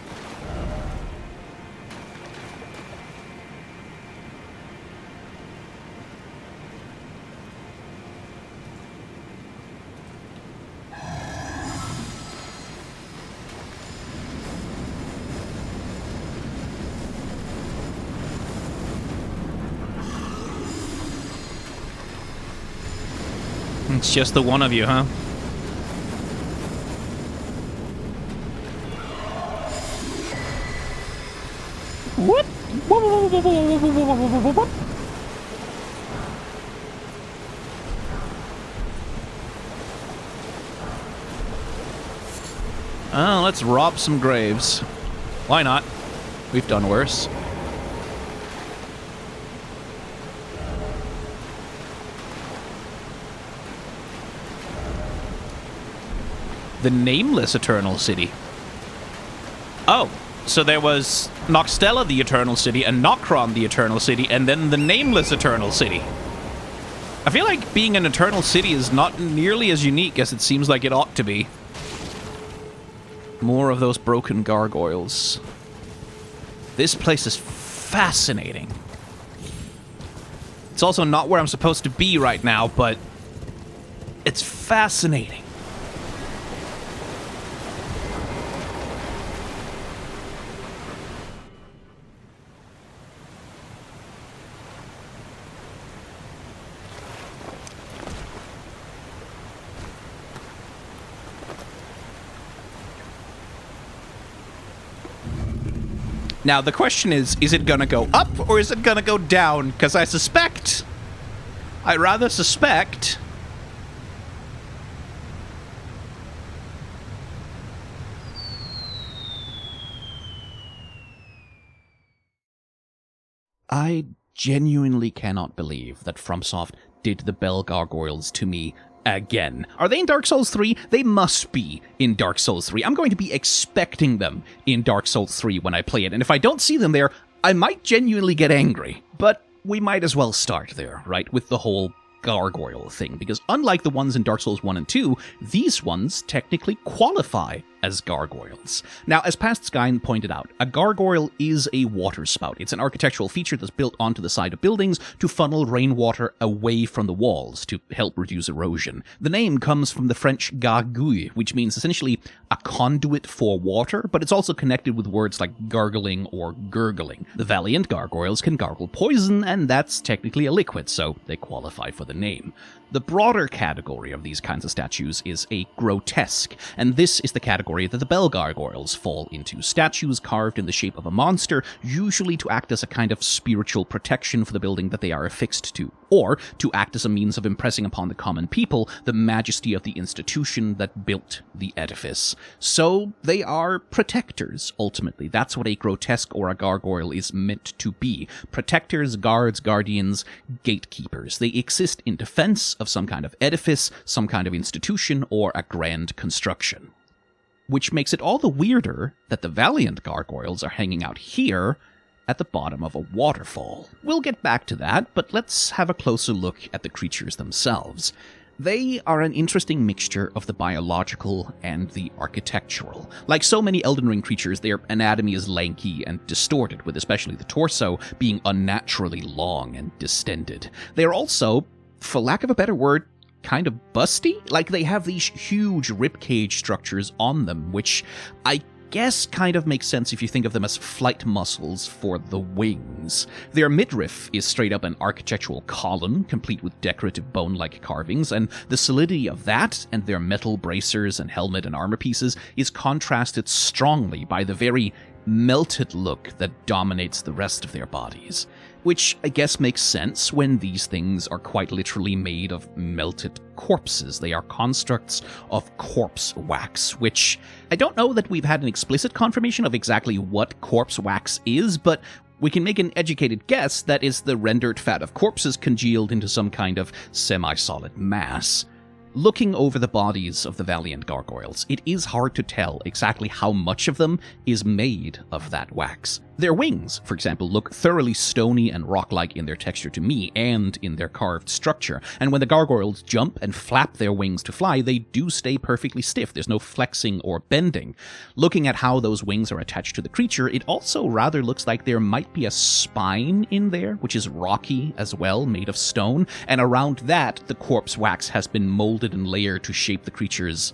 A: It's just the one of you, huh? What? Oh, let's rob some graves. Why not? We've done worse. The Nameless Eternal City. Oh, so there was Noxtella the Eternal City and Nokron the Eternal City, and then the Nameless Eternal City. I feel like being an Eternal City is not nearly as unique as it seems like it ought to be. More of those broken gargoyles. This place is fascinating. It's also not where I'm supposed to be right now, but it's fascinating. Now, the question is it gonna go up or is it gonna go down? Because I rather suspect... I genuinely cannot believe that FromSoft did the Bell Gargoyles to me again. Are they in Dark Souls 3? They must be in Dark Souls 3. I'm going to be expecting them in Dark Souls 3 when I play it, and if I don't see them there, I might genuinely get angry. But we might as well start there, right, with the whole gargoyle thing, because unlike the ones in Dark Souls 1 and 2, these ones technically qualify as gargoyles. Now, as Past Skyne pointed out, a gargoyle is a water spout. It's an architectural feature that's built onto the side of buildings to funnel rainwater away from the walls to help reduce erosion. The name comes from the French gargouille, which means essentially a conduit for water, but it's also connected with words like gargling or gurgling. The Valiant Gargoyles can gargle poison, and that's technically a liquid, so they qualify for the name. The broader category of these kinds of statues is a grotesque, and this is the category that the bell gargoyles fall into. Statues carved in the shape of a monster, usually to act as a kind of spiritual protection for the building that they are affixed to, or to act as a means of impressing upon the common people the majesty of the institution that built the edifice. So they are protectors, ultimately. That's what a grotesque or a gargoyle is meant to be. Protectors, guards, guardians, gatekeepers. They exist in defense of some kind of edifice, some kind of institution, or a grand construction. Which makes it all the weirder that the Valiant Gargoyles are hanging out here at the bottom of a waterfall. We'll get back to that, but let's have a closer look at the creatures themselves. They are an interesting mixture of the biological and the architectural. Like so many Elden Ring creatures, their anatomy is lanky and distorted, with especially the torso being unnaturally long and distended. They are also, for lack of a better word, kind of busty. Like, they have these huge ribcage structures on them, which I guess kind of makes sense if you think of them as flight muscles for the wings. Their midriff is straight up an architectural column, complete with decorative bone-like carvings, and the solidity of that and their metal bracers and helmet and armor pieces is contrasted strongly by the very melted look that dominates the rest of their bodies. Which I guess makes sense when these things are quite literally made of melted corpses. They are constructs of corpse wax, which I don't know that we've had an explicit confirmation of exactly what corpse wax is, but we can make an educated guess that is the rendered fat of corpses congealed into some kind of semi-solid mass. Looking over the bodies of the Valiant Gargoyles, it is hard to tell exactly how much of them is made of that wax. Their wings, for example, look thoroughly stony and rock-like in their texture to me and in their carved structure, and when the gargoyles jump and flap their wings to fly, they do stay perfectly stiff. There's no flexing or bending. Looking at how those wings are attached to the creature, it also rather looks like there might be a spine in there, which is rocky as well, made of stone, and around that, the corpse wax has been molded and layered to shape the creature's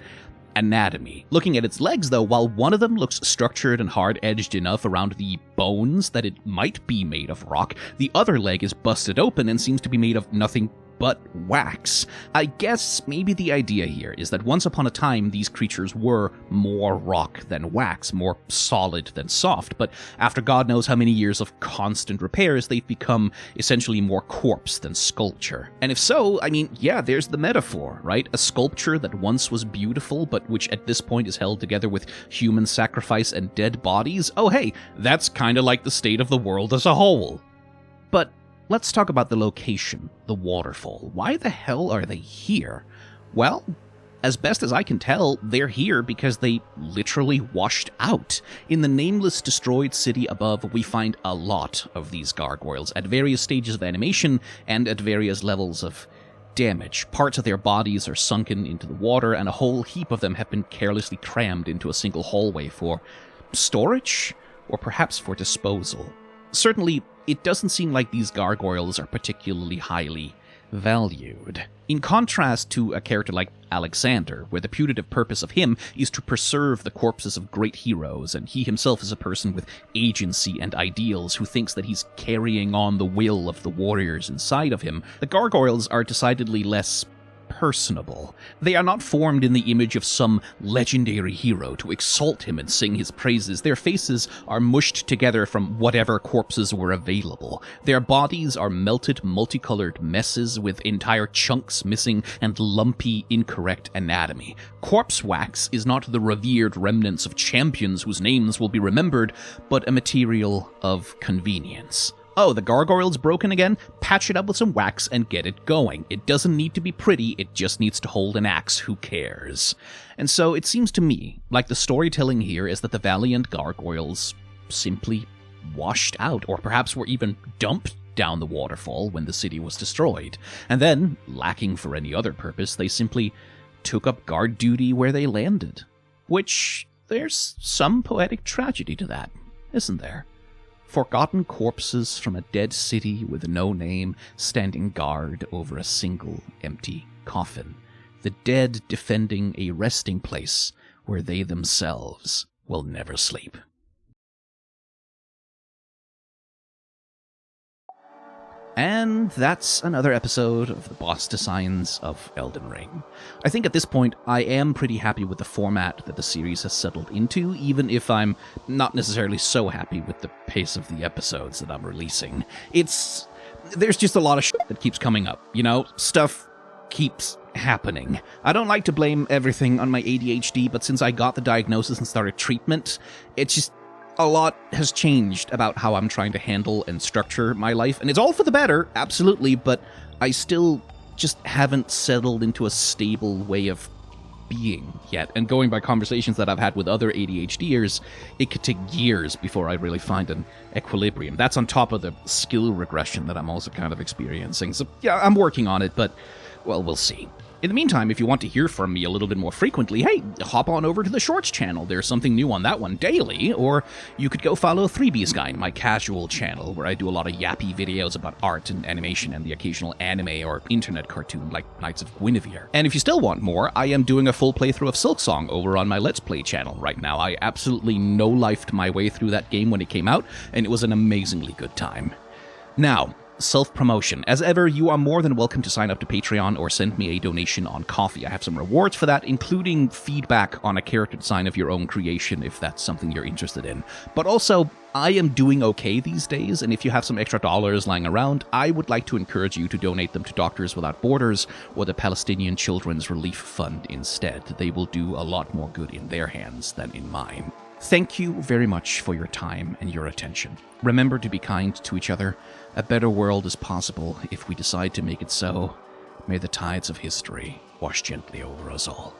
A: anatomy. Looking at its legs, though, while one of them looks structured and hard-edged enough around the bones that it might be made of rock, the other leg is busted open and seems to be made of nothing but wax. I guess maybe the idea here is that once upon a time these creatures were more rock than wax, more solid than soft, but after God knows how many years of constant repairs, they've become essentially more corpse than sculpture. And if so, I mean, yeah, there's the metaphor, right? A sculpture that once was beautiful, but which at this point is held together with human sacrifice and dead bodies. Oh hey, that's kinda like the state of the world as a whole. But let's talk about the location, the waterfall. Why the hell are they here? Well, as best as I can tell, they're here because they literally washed out. In the nameless destroyed city above, we find a lot of these gargoyles at various stages of animation and at various levels of damage. Parts of their bodies are sunken into the water, and a whole heap of them have been carelessly crammed into a single hallway for storage, or perhaps for disposal. Certainly, it doesn't seem like these gargoyles are particularly highly valued. In contrast to a character like Alexander, where the putative purpose of him is to preserve the corpses of great heroes, and he himself is a person with agency and ideals who thinks that he's carrying on the will of the warriors inside of him, the gargoyles are decidedly less personable. They are not formed in the image of some legendary hero to exalt him and sing his praises. Their faces are mushed together from whatever corpses were available. Their bodies are melted, multicolored messes with entire chunks missing and lumpy, incorrect anatomy. Corpse wax is not the revered remnants of champions whose names will be remembered, but a material of convenience. Oh, the gargoyle's broken again? Patch it up with some wax and get it going. It doesn't need to be pretty, it just needs to hold an axe, who cares? And so it seems to me like the storytelling here is that the Valiant Gargoyles simply washed out, or perhaps were even dumped down the waterfall when the city was destroyed. And then, lacking for any other purpose, they simply took up guard duty where they landed. Which, there's some poetic tragedy to that, isn't there? Forgotten corpses from a dead city with no name standing guard over a single empty coffin. The dead defending a resting place where they themselves will never sleep. And that's another episode of the boss designs of Elden Ring. I think at this point, I am pretty happy with the format that the series has settled into, even if I'm not necessarily so happy with the pace of the episodes that I'm releasing. There's just a lot of shit that keeps coming up, you know? Stuff keeps happening. I don't like to blame everything on my ADHD, but since I got the diagnosis and started treatment, it's just a lot has changed about how I'm trying to handle and structure my life, and it's all for the better, absolutely, but I still just haven't settled into a stable way of being yet. And going by conversations that I've had with other ADHDers, it could take years before I really find an equilibrium. That's on top of the skill regression that I'm also kind of experiencing. So yeah, I'm working on it, but, well, we'll see. In the meantime, if you want to hear from me a little bit more frequently, hey, hop on over to the Shorts channel. There's something new on that one daily, or you could go follow 3B's Guy, my casual channel, where I do a lot of yappy videos about art and animation and the occasional anime or internet cartoon like Knights of Guinevere. And if you still want more, I am doing a full playthrough of Silksong over on my Let's Play channel right now. I absolutely no-lifed my way through that game when it came out, and it was an amazingly good time. Now, self-promotion. As ever, you are more than welcome to sign up to Patreon or send me a donation on Ko-fi. I have some rewards for that, including feedback on a character design of your own creation, if that's something you're interested in. But also, I am doing okay these days, and if you have some extra dollars lying around, I would like to encourage you to donate them to Doctors Without Borders or the Palestinian Children's Relief Fund instead. They will do a lot more good in their hands than in mine. Thank you very much for your time and your attention. Remember to be kind to each other. A better world is possible if we decide to make it so. May the tides of history wash gently over us all.